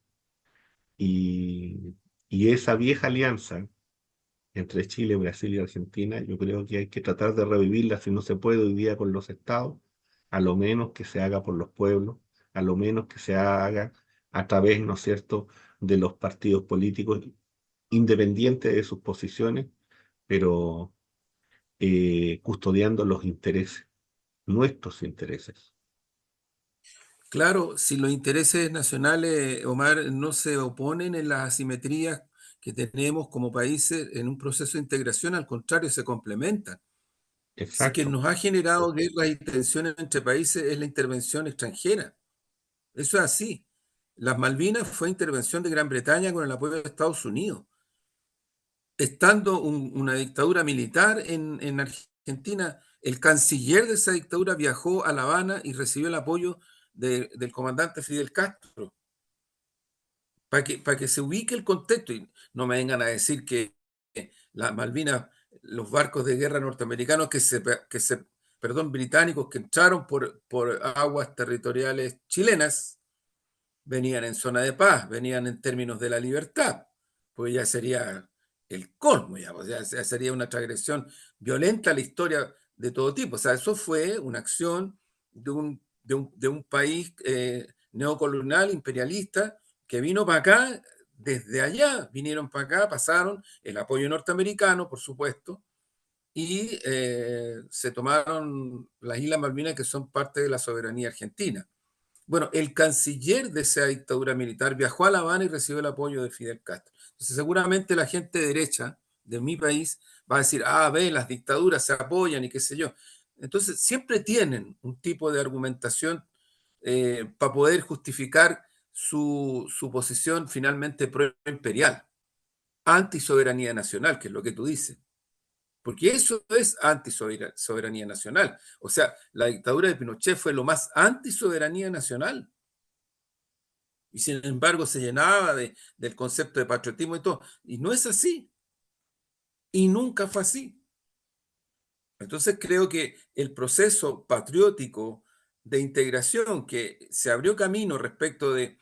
y, y esa vieja alianza entre Chile, Brasil y Argentina, yo creo que hay que tratar de revivirla si no se puede hoy día con los estados, a lo menos que se haga por los pueblos, a lo menos que se haga a través, ¿no es cierto?, de los partidos políticos, independientes de sus posiciones, pero custodiando los intereses, nuestros intereses. Claro, si los intereses nacionales, Omar, no se oponen en las asimetrías que tenemos como países en un proceso de integración, al contrario, se complementan. Si que Exacto. nos ha generado guerras y tensiones entre países es la intervención extranjera. Eso es así. Las Malvinas fue intervención de Gran Bretaña con el apoyo de Estados Unidos. Estando una dictadura militar en Argentina, el canciller de esa dictadura viajó a La Habana y recibió el apoyo del comandante Fidel Castro, para que se ubique el contexto y no me vengan a decir que las Malvinas, los barcos de guerra norteamericanos perdón, británicos que entraron por aguas territoriales chilenas, venían en zona de paz, venían en términos de la libertad, pues ya sería el colmo, ya, pues ya sería una transgresión violenta a la historia de todo tipo. O sea, eso fue una acción de un país neocolonial, imperialista, que vino para acá, desde allá vinieron para acá, pasaron el apoyo norteamericano, por supuesto, y se tomaron las Islas Malvinas, que son parte de la soberanía argentina. Bueno, el canciller de esa dictadura militar viajó a La Habana y recibió el apoyo de Fidel Castro. Entonces, seguramente la gente de derecha de mi país va a decir, ve, las dictaduras se apoyan y qué sé yo. Entonces, siempre tienen un tipo de argumentación para poder justificar su posición finalmente pro-imperial, anti-soberanía nacional, que es lo que tú dices. Porque eso es anti-soberanía nacional. O sea, la dictadura de Pinochet fue lo más anti-soberanía nacional. Y sin embargo se llenaba del concepto de patriotismo y todo. Y no es así. Y nunca fue así. Entonces creo que el proceso patriótico de integración que se abrió camino respecto de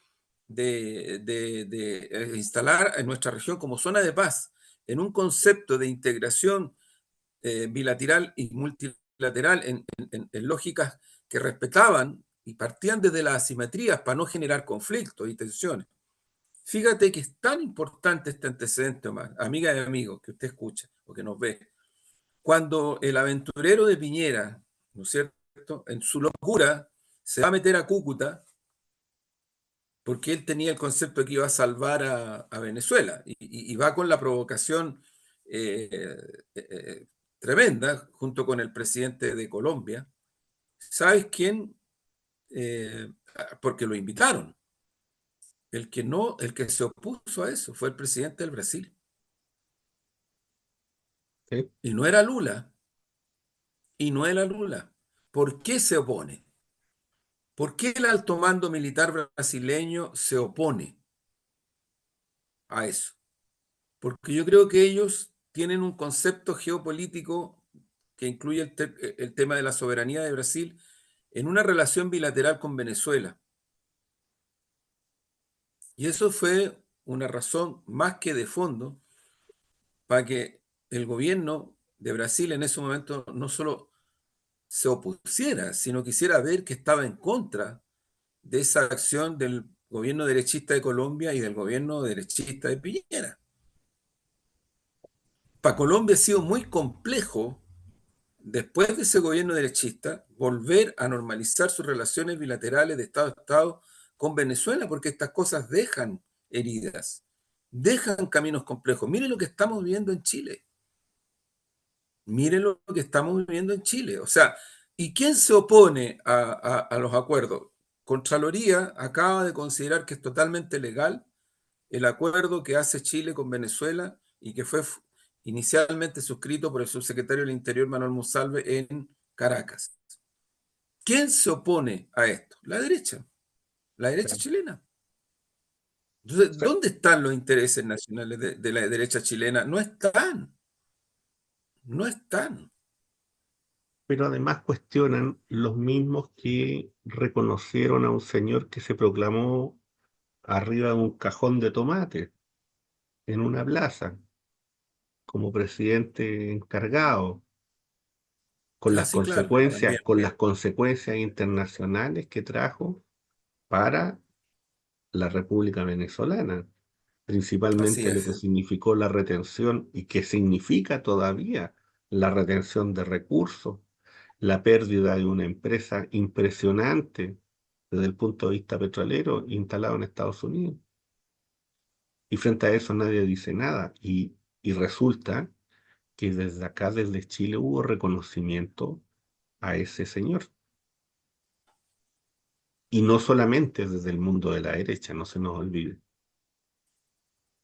instalar a nuestra región como zona de paz en un concepto de integración bilateral y multilateral en lógicas que respetaban y partían desde las asimetrías para no generar conflictos y tensiones. Fíjate que es tan importante este antecedente, Omar, amiga y amigo, que usted escucha o que nos ve. Cuando el aventurero de Piñera, ¿no es cierto?, en su locura, se va a meter a Cúcuta, porque él tenía el concepto de que iba a salvar a Venezuela, y va con la provocación eh, eh, tremenda, junto con el presidente de Colombia. ¿Sabes quién? Porque lo invitaron. el que se opuso a eso fue el presidente del Brasil. ¿sí? Y no era Lula. Y no era Lula. ¿Por qué se opone? ¿Por qué el alto mando militar brasileño se opone a eso? Porque yo creo que ellos tienen un concepto geopolítico que incluye el tema de la soberanía de Brasil en una relación bilateral con Venezuela. Y eso fue una razón más que de fondo para que el gobierno de Brasil en ese momento no solo se opusiera, sino quisiera ver que estaba en contra de esa acción del gobierno derechista de Colombia y del gobierno derechista de Piñera. Para Colombia ha sido muy complejo, después de ese gobierno derechista, volver a normalizar sus relaciones bilaterales de Estado a Estado con Venezuela, porque estas cosas dejan heridas, dejan caminos complejos. Miren lo que estamos viviendo en Chile. Miren lo que estamos viviendo en Chile. O sea, ¿y quién se opone a los acuerdos? Contraloría acaba de considerar que es totalmente legal el acuerdo que hace Chile con Venezuela y que fue inicialmente suscrito por el subsecretario del Interior Manuel Monsalve en Caracas. ¿Quién se opone a esto? La derecha chilena. Entonces, Sí. ¿dónde están los intereses nacionales de la derecha chilena? No están, no están. Pero además cuestionan los mismos que reconocieron a un señor que se proclamó arriba de un cajón de tomate en una plaza como presidente encargado, Ah, sí, claro, también. con las consecuencias internacionales que trajo para la República Venezolana, Así principalmente lo que es. significó la retención y que significa todavía la retención de recursos, la pérdida de una empresa impresionante desde el punto de vista petrolero instalado en Estados Unidos. Y frente a eso nadie dice nada. Y resulta que desde acá, desde Chile, hubo reconocimiento a ese señor. Y no solamente desde el mundo de la derecha, no se nos olvide.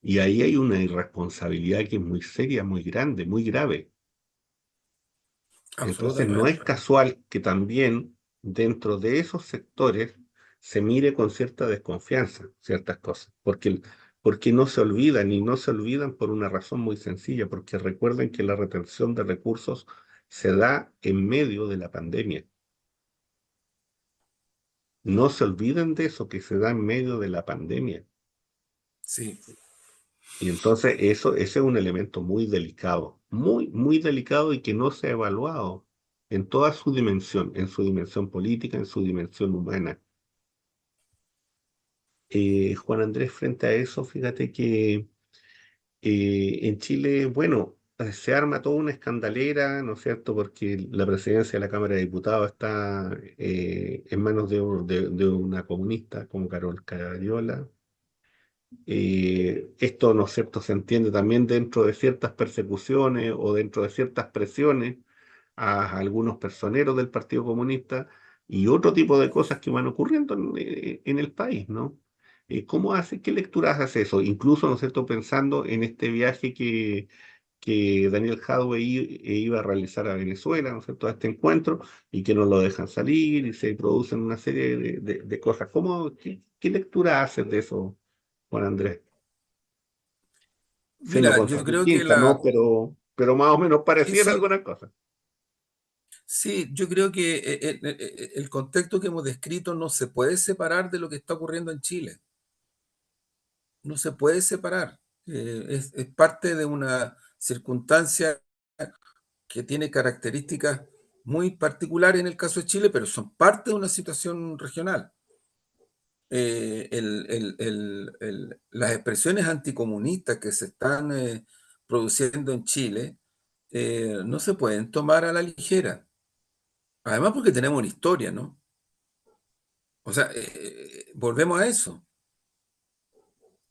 Y ahí hay una irresponsabilidad que es muy seria, muy grande, muy grave. Entonces no es Absolutamente. casual que también dentro de esos sectores se mire con cierta desconfianza ciertas cosas, porque no se olvidan y no se olvidan por una razón muy sencilla, porque recuerden que la retención de recursos se da en medio de la pandemia. No se olviden de eso, que se da en medio de la pandemia. Sí, Y entonces ese es un elemento muy delicado, muy, muy delicado y que no se ha evaluado en toda su dimensión, en su dimensión política, en su dimensión humana. Juan Andrés, frente a eso, fíjate que en Chile, bueno, se arma toda una escandalera, ¿no es cierto? Porque la presidencia de la Cámara de Diputados está en manos de una comunista como Carol Cariola. Esto, ¿no es cierto?, se entiende también dentro de ciertas persecuciones o dentro de ciertas presiones a algunos personeros del Partido Comunista y otro tipo de cosas que van ocurriendo en el país, ¿no? ¿Qué lecturas hace eso? Incluso, ¿no es cierto?, pensando en este viaje que Daniel Jadwe iba a realizar a Venezuela, ¿no es cierto?, a este encuentro, y que no lo dejan salir y se producen una serie de cosas. ¿Qué lectura haces de eso, Juan Andrés? Siendo mira, con yo su creo que distinta, ¿no? Pero más o menos sí, parecían sí, algunas cosas. sí, yo creo que el contexto que hemos descrito no se puede separar de lo que está ocurriendo en Chile. No se puede separar. Es parte de una circunstancia que tiene características muy particulares en el caso de Chile, pero son parte de una situación regional. Las expresiones anticomunistas que se están produciendo en Chile no se pueden tomar a la ligera. Además porque tenemos una historia, ¿no? O sea, volvemos a eso.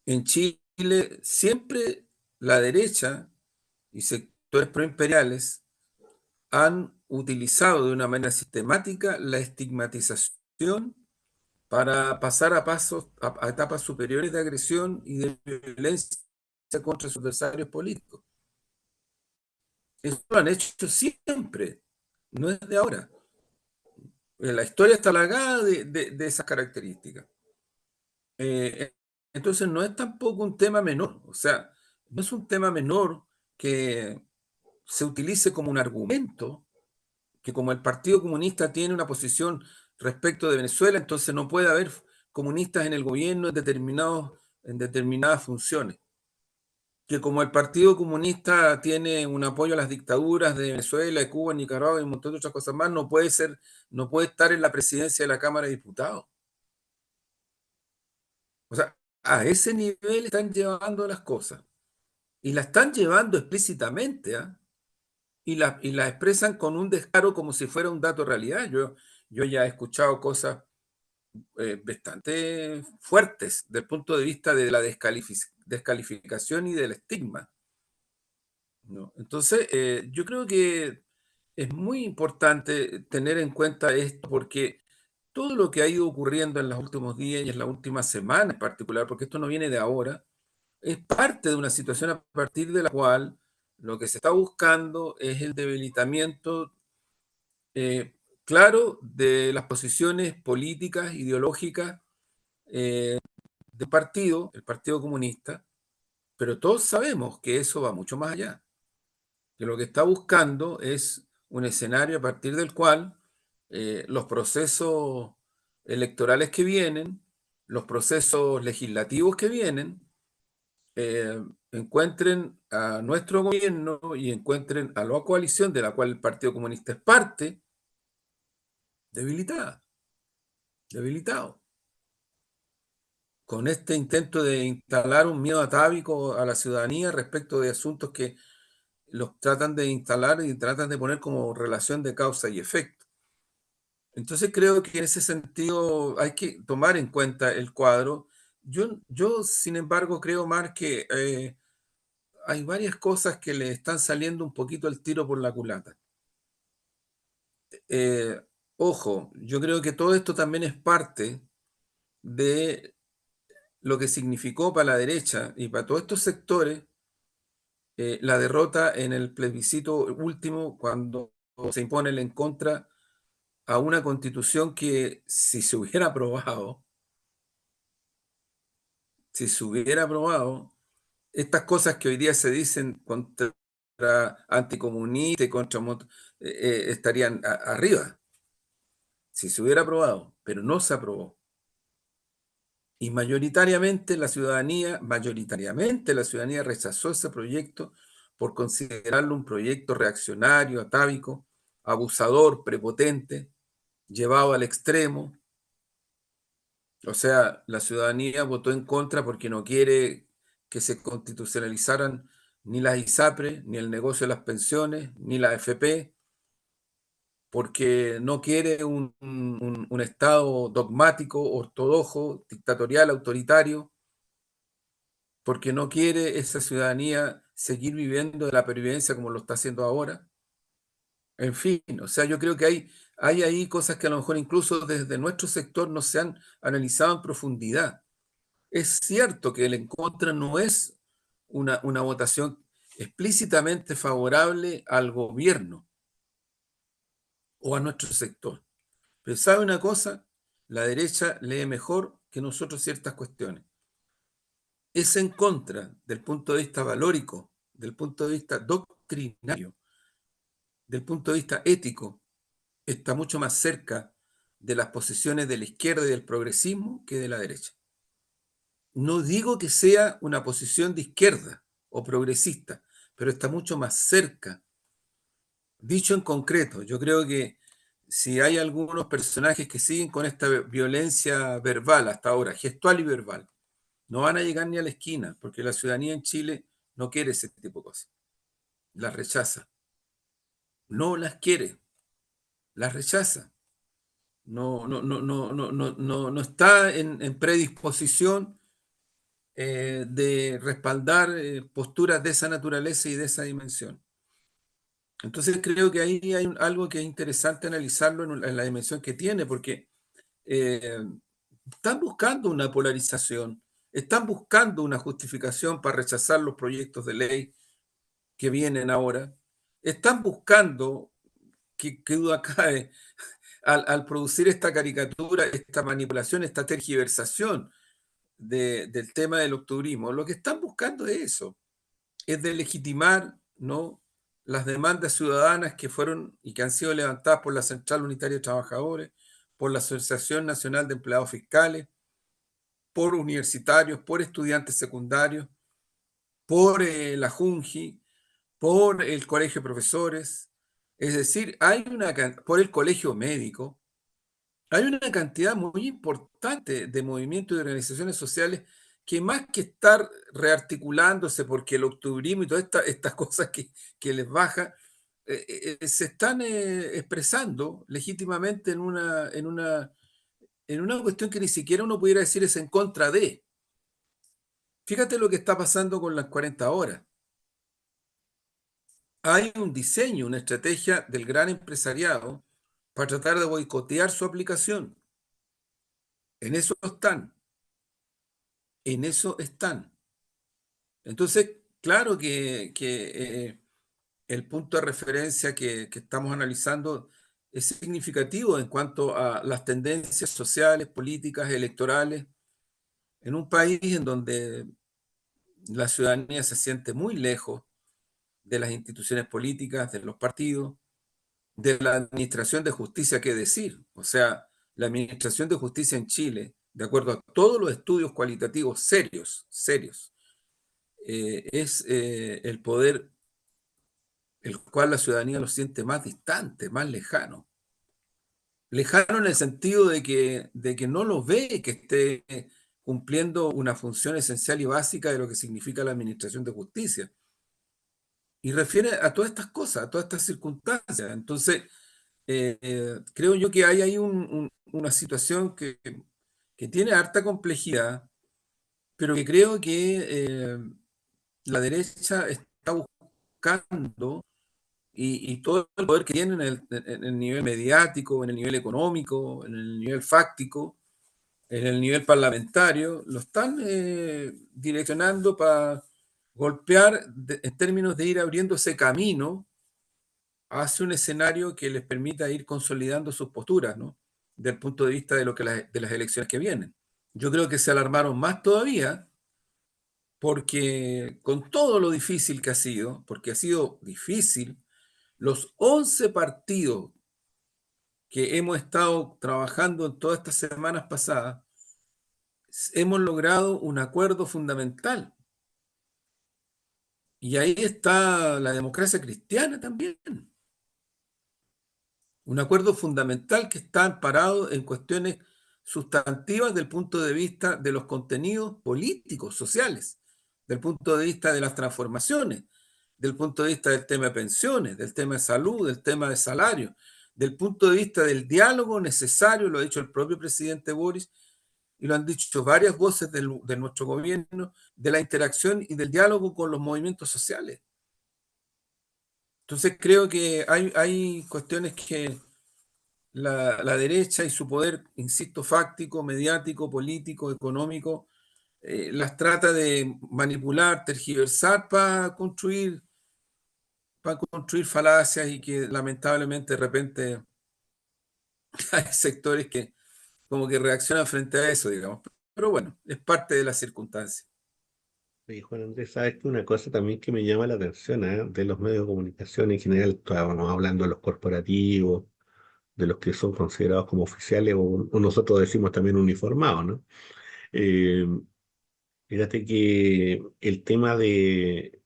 En Chile siempre la derecha y sectores proimperiales han utilizado de una manera sistemática la estigmatización para pasar a etapas superiores de agresión y de violencia contra sus adversarios políticos. Eso lo han hecho siempre, no es de ahora. La historia está plagada de esas características. Eh, entonces no es tampoco un tema menor, o sea, no es un tema menor que se utilice como un argumento, que como el Partido Comunista tiene una posición respecto de Venezuela, entonces no puede haber comunistas en el gobierno en determinadas funciones. Que como el Partido Comunista tiene un apoyo a las dictaduras de Venezuela, de Cuba, Nicaragua y un montón de otras cosas más, no puede estar en la presidencia de la Cámara de Diputados. O sea, a ese nivel están llevando las cosas. Y la están llevando explícitamente, ¿ah? Y la expresan con un descaro como si fuera un dato de realidad. Yo ya he escuchado cosas bastante fuertes desde el punto de vista de la descalificación y del estigma, ¿no? Entonces, yo creo que es muy importante tener en cuenta esto porque todo lo que ha ido ocurriendo en los últimos días y en las últimas semanas en particular, porque esto no viene de ahora, es parte de una situación a partir de la cual lo que se está buscando es el debilitamiento eh, claro de las posiciones políticas, ideológicas del partido, el Partido Comunista, pero todos sabemos que eso va mucho más allá, que lo que está buscando es un escenario a partir del cual los procesos electorales que vienen, los procesos legislativos que vienen, eh, encuentren a nuestro gobierno y encuentren a la coalición de la cual el Partido Comunista es parte, debilitada, debilitado, con este intento de instalar un miedo atávico a la ciudadanía respecto de asuntos que los tratan de instalar y tratan de poner como relación de causa y efecto. Entonces creo que en ese sentido hay que tomar en cuenta el cuadro. Sin embargo, creo más que hay varias cosas que le están saliendo un poquito el tiro por la culata. Eh, Ojo, yo creo que todo esto también es parte de lo que significó para la derecha y para todos estos sectores la derrota en el plebiscito último cuando se impone el en contra a una constitución que si se hubiera aprobado, estas cosas que hoy día se dicen contra anticomunistas y estarían arriba, si se hubiera aprobado, pero no se aprobó. Y mayoritariamente la ciudadanía rechazó ese proyecto por considerarlo un proyecto reaccionario, atávico, abusador, prepotente, llevado al extremo. O sea, la ciudadanía votó en contra porque no quiere que se constitucionalizaran ni las ISAPRE, ni el negocio de las pensiones, ni la AFP, porque no quiere un Estado dogmático, ortodoxo, dictatorial, autoritario, porque no quiere esa ciudadanía seguir viviendo de la pervivencia como lo está haciendo ahora. En fin, o sea, yo creo que hay ahí cosas que a lo mejor incluso desde nuestro sector no se han analizado en profundidad. Es cierto que el en contra no es una votación explícitamente favorable al gobierno o a nuestro sector. Pero ¿sabe una cosa? La derecha lee mejor que nosotros ciertas cuestiones. Es en contra del punto de vista valórico, del punto de vista doctrinario, del punto de vista ético, está mucho más cerca de las posiciones de la izquierda y del progresismo que de la derecha. No digo que sea una posición de izquierda o progresista, pero está mucho más cerca. Dicho en concreto, yo creo que si hay algunos personajes que siguen con esta violencia verbal hasta ahora, gestual y verbal, no van a llegar ni a la esquina, porque la ciudadanía en Chile no quiere ese tipo de cosas. Las rechaza. No las quiere, las rechaza. No está en predisposición de respaldar posturas de esa naturaleza y de esa dimensión. Entonces creo que ahí algo que es interesante analizarlo en la dimensión que tiene, porque eh, están buscando una polarización, están buscando una justificación para rechazar los proyectos de ley que vienen ahora, están buscando, que duda cabe, al producir esta caricatura, esta manipulación, esta tergiversación del tema del octubrismo, lo que están buscando es eso, es de legitimar, ¿no?, las demandas ciudadanas que fueron y que han sido levantadas por la Central Unitaria de Trabajadores, por la Asociación Nacional de Empleados Fiscales, por universitarios, por estudiantes secundarios, por la JUNJI, por el Colegio de Profesores, es decir, por el Colegio Médico, hay una cantidad muy importante de movimientos y organizaciones sociales que más que estar rearticulándose porque el octubrismo y todas estas cosas que les baja, se están expresando legítimamente en una cuestión que ni siquiera uno pudiera decir es en contra de. Fíjate lo que está pasando con las 40 horas. Hay un diseño, una estrategia del gran empresariado para tratar de boicotear su aplicación. En eso están, en eso están. Entonces, claro que el punto de referencia que estamos analizando es significativo en cuanto a las tendencias sociales, políticas, electorales, en un país en donde la ciudadanía se siente muy lejos de las instituciones políticas, de los partidos, de la administración de justicia, qué decir. O sea, la administración de justicia en Chile, de acuerdo a todos los estudios cualitativos serios, serios, es el poder el cual la ciudadanía lo siente más distante, más lejano. Lejano en el sentido de que no lo ve que esté cumpliendo una función esencial y básica de lo que significa la administración de justicia. Y refiere a todas estas cosas, a todas estas circunstancias. Entonces, creo yo que hay ahí una situación que tiene harta complejidad, pero que creo que la derecha está buscando y todo el poder que tiene en el nivel mediático, en el nivel económico, en el nivel fáctico, en el nivel parlamentario, lo están direccionando para golpear en términos de ir abriendo ese camino hacia un escenario que les permita ir consolidando sus posturas, ¿no? Desde el punto de vista de las elecciones que vienen. Yo creo que se alarmaron más todavía porque con todo lo difícil que ha sido, porque ha sido difícil, los 11 partidos que hemos estado trabajando en todas estas semanas pasadas, hemos logrado un acuerdo fundamental. Y ahí está la democracia cristiana también. Un acuerdo fundamental que está amparado en cuestiones sustantivas del punto de vista de los contenidos políticos, sociales, del punto de vista de las transformaciones, del punto de vista del tema de pensiones, del tema de salud, del tema de salario, del punto de vista del diálogo necesario, lo ha dicho el propio presidente Boris y lo han dicho varias voces de nuestro gobierno, de la interacción y del diálogo con los movimientos sociales. Entonces creo que hay cuestiones que la derecha y su poder, insisto, fáctico, mediático, político, económico, las trata de manipular, tergiversar para construir falacias y que lamentablemente de repente hay sectores que como que reaccionan frente a eso, digamos. Pero bueno, es parte de las circunstancias. Y Juan Andrés, sabes que una cosa también que me llama la atención, de los medios de comunicación en general, estábamos hablando de los corporativos, de los que son considerados como oficiales o nosotros decimos también uniformados, ¿no? Eh, Fíjate que el tema de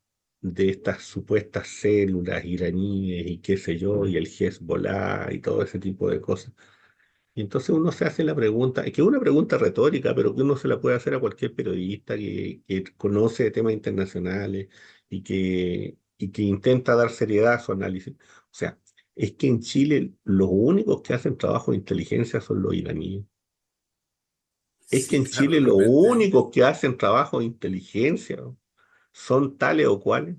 estas supuestas células iraníes y qué sé yo, y el Hezbollah y todo ese tipo de cosas. Y entonces uno se hace la pregunta, que es una pregunta retórica, pero que uno se la puede hacer a cualquier periodista que conoce de temas internacionales y que intenta dar seriedad a su análisis. O sea, es que en Chile los únicos que hacen trabajo de inteligencia son los iraníes. Es que Sí, en claro, Chile de los repente. únicos que hacen trabajo de inteligencia son tales o cuales.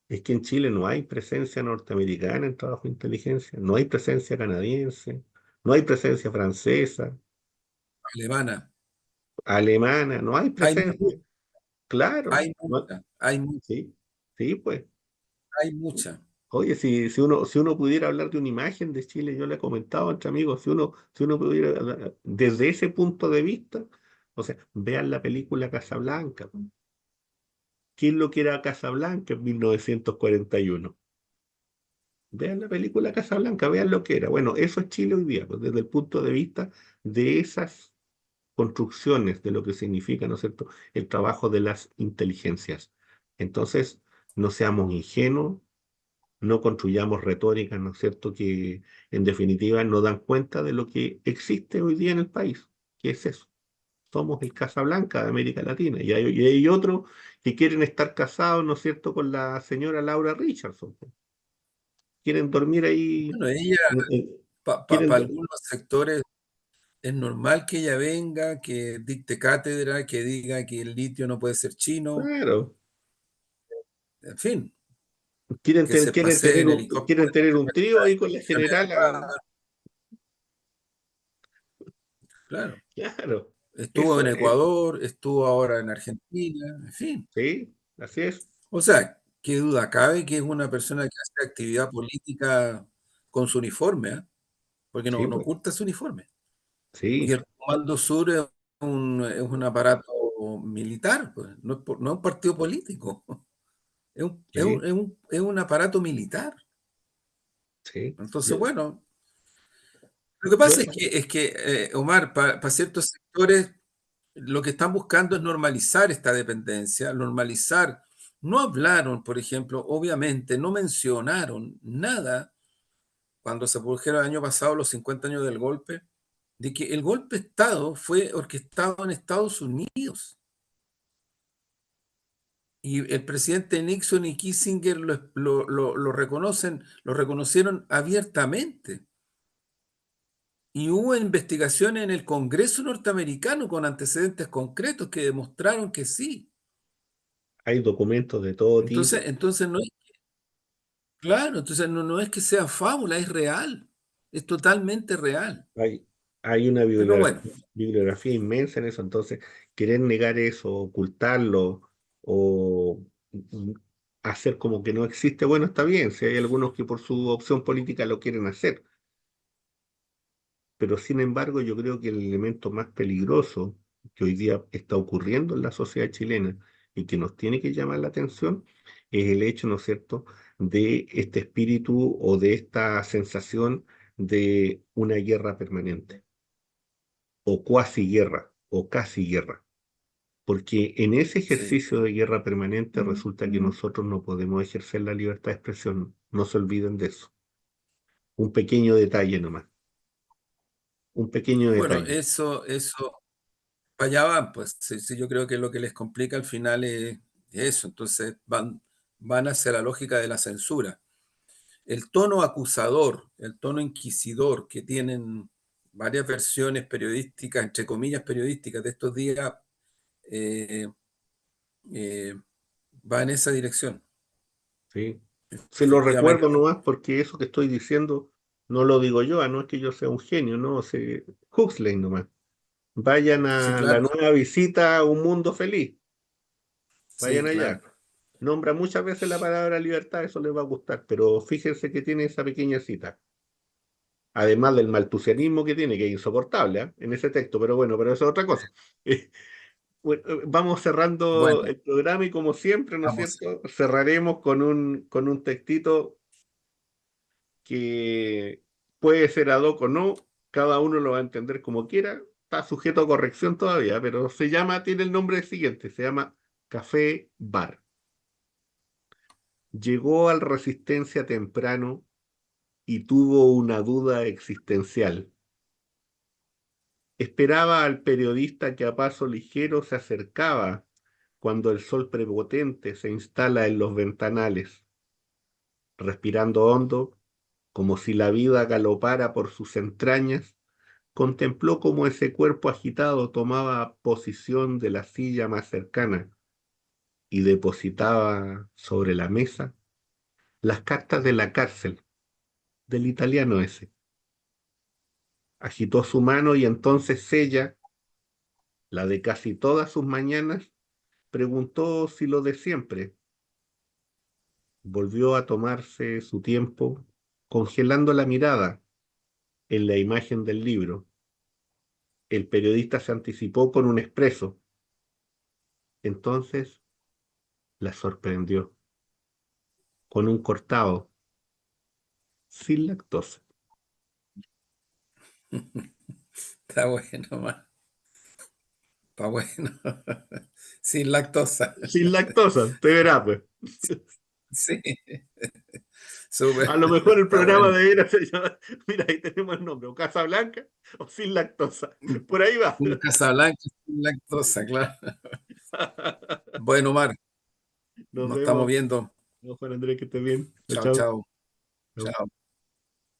Es que en Chile no hay presencia norteamericana en trabajo de inteligencia, no hay presencia canadiense, no hay presencia francesa. alemana. alemana, no hay Hay, presencia. Claro, hay no, mucha, sí, sí, pues. hay mucha. Oye, si uno pudiera hablar de una imagen de Chile, yo le he comentado entre amigos, si uno pudiera, desde ese punto de vista, o sea, vean la película Casablanca. ¿Quién lo que era Casablanca en 1941? Vean la película Casablanca, vean lo que era. Bueno, eso es Chile hoy día, pues, desde el punto de vista de esas construcciones, de lo que significa, ¿no es cierto?, el trabajo de las inteligencias. Entonces, no seamos ingenuos, no construyamos retóricas, ¿no es cierto?, que en definitiva no dan cuenta de lo que existe hoy día en el país, que es eso. Somos el Casablanca de América Latina. Y hay otros que quieren estar casados, ¿no es cierto?, con la señora Laura Richardson. Quieren dormir ahí, Bueno, ella, quieren, para algunos sectores, es normal que ella venga, que dicte cátedra, que diga que el litio no puede ser chino, claro, en fin, quieren, que se pasee en helicóptero quieren tener un trío ahí con la en la generala. ciudad. Claro. Claro, Estuvo eso en es, Ecuador, estuvo ahora en Argentina, en fin. sí, así es, O sea, qué duda cabe que es una persona que hace actividad política con su uniforme, ¿ah? Porque sí, no pues, oculta su uniforme. Y sí, el Comando Sur es un aparato militar, pues, no es un partido político, sí, es un aparato militar. sí. Entonces, bueno, lo que Yo, pasa es que Omar, para ciertos sectores, lo que están buscando es normalizar esta dependencia, normalizar. No hablaron, por ejemplo, obviamente, no mencionaron nada cuando se produjeron el año pasado los 50 años del golpe, de que el golpe de Estado fue orquestado en Estados Unidos. Y el presidente Nixon y Kissinger lo reconocen, lo reconocieron abiertamente. Y hubo investigaciones en el Congreso norteamericano con antecedentes concretos que demostraron que sí. hay documentos de todo tipo. Entonces no es, claro, entonces no es que sea fábula, es real, es totalmente real. Hay una Pero bueno, bibliografía inmensa en eso, entonces querer negar eso, ocultarlo o hacer como que no existe, bueno, está bien, si hay algunos que por su opción política lo quieren hacer, pero sin embargo yo creo que el elemento más peligroso que hoy día está ocurriendo en la sociedad chilena y que nos tiene que llamar la atención es el hecho, ¿no es cierto?, de este espíritu o de esta sensación de una guerra permanente o cuasi guerra o casi guerra, porque en ese sí. ejercicio de guerra permanente resulta que nosotros no podemos ejercer la libertad de expresión, no se olviden de eso. Un pequeño detalle nomás, un pequeño Bueno, detalle. para allá van, pues sí, sí, yo creo que lo que les complica al final es eso, entonces van hacia la lógica de la censura. El tono acusador, el tono inquisidor que tienen varias versiones periodísticas, entre comillas periodísticas de estos días, eh, eh, va en esa dirección, ¿Sí? Se lo recuerdo efectivamente. nomás porque eso que estoy diciendo no lo digo yo, no es que yo sea un genio, no, Huxley nomás. Vayan Sí, a la claro, nueva visita a un mundo feliz, sí, vayan allá. claro. Nombra muchas veces la palabra libertad, eso les va a gustar, pero fíjense que tiene esa pequeña cita. Además del maltusianismo que tiene, que es insoportable, en ese texto, pero bueno, pero eso es otra cosa. Bueno, vamos cerrando Bueno, el programa y como siempre, ¿no es vamos. cierto? Cerraremos con un textito que puede ser ad hoc o no, cada uno lo va a entender como quiera, está sujeto a corrección todavía, pero tiene el nombre siguiente, se llama Café Bar. Llegó al Resistencia temprano y tuvo una duda existencial. Esperaba al periodista que a paso ligero se acercaba cuando el sol prepotente se instala en los ventanales. Respirando hondo, como si la vida galopara por sus entrañas, contempló cómo ese cuerpo agitado tomaba posición de la silla más cercana y depositaba sobre la mesa las cartas de la cárcel, del italiano ese. Agitó su mano y entonces ella la de casi todas sus mañanas, preguntó si lo de siempre. Volvió a tomarse su tiempo, congelando la mirada en la imagen del libro. El periodista se anticipó con un expreso. Entonces la sorprendió con un cortado sin lactosa. Está bueno, Omar. Está bueno. Sin lactosa. Sin lactosa, te verá, pues. Sí, súper. A lo mejor el Está programa bueno. debería ser llamado, mira, ahí tenemos el nombre, o Casa Blanca o Sin Lactosa. Por ahí va. Un Casablanca sin lactosa, claro. Bueno, Omar, Nos nos estamos vemos. viendo. No, Juan Andrés, que esté bien. Chao, Chao, chao. chao. Chao. Chao.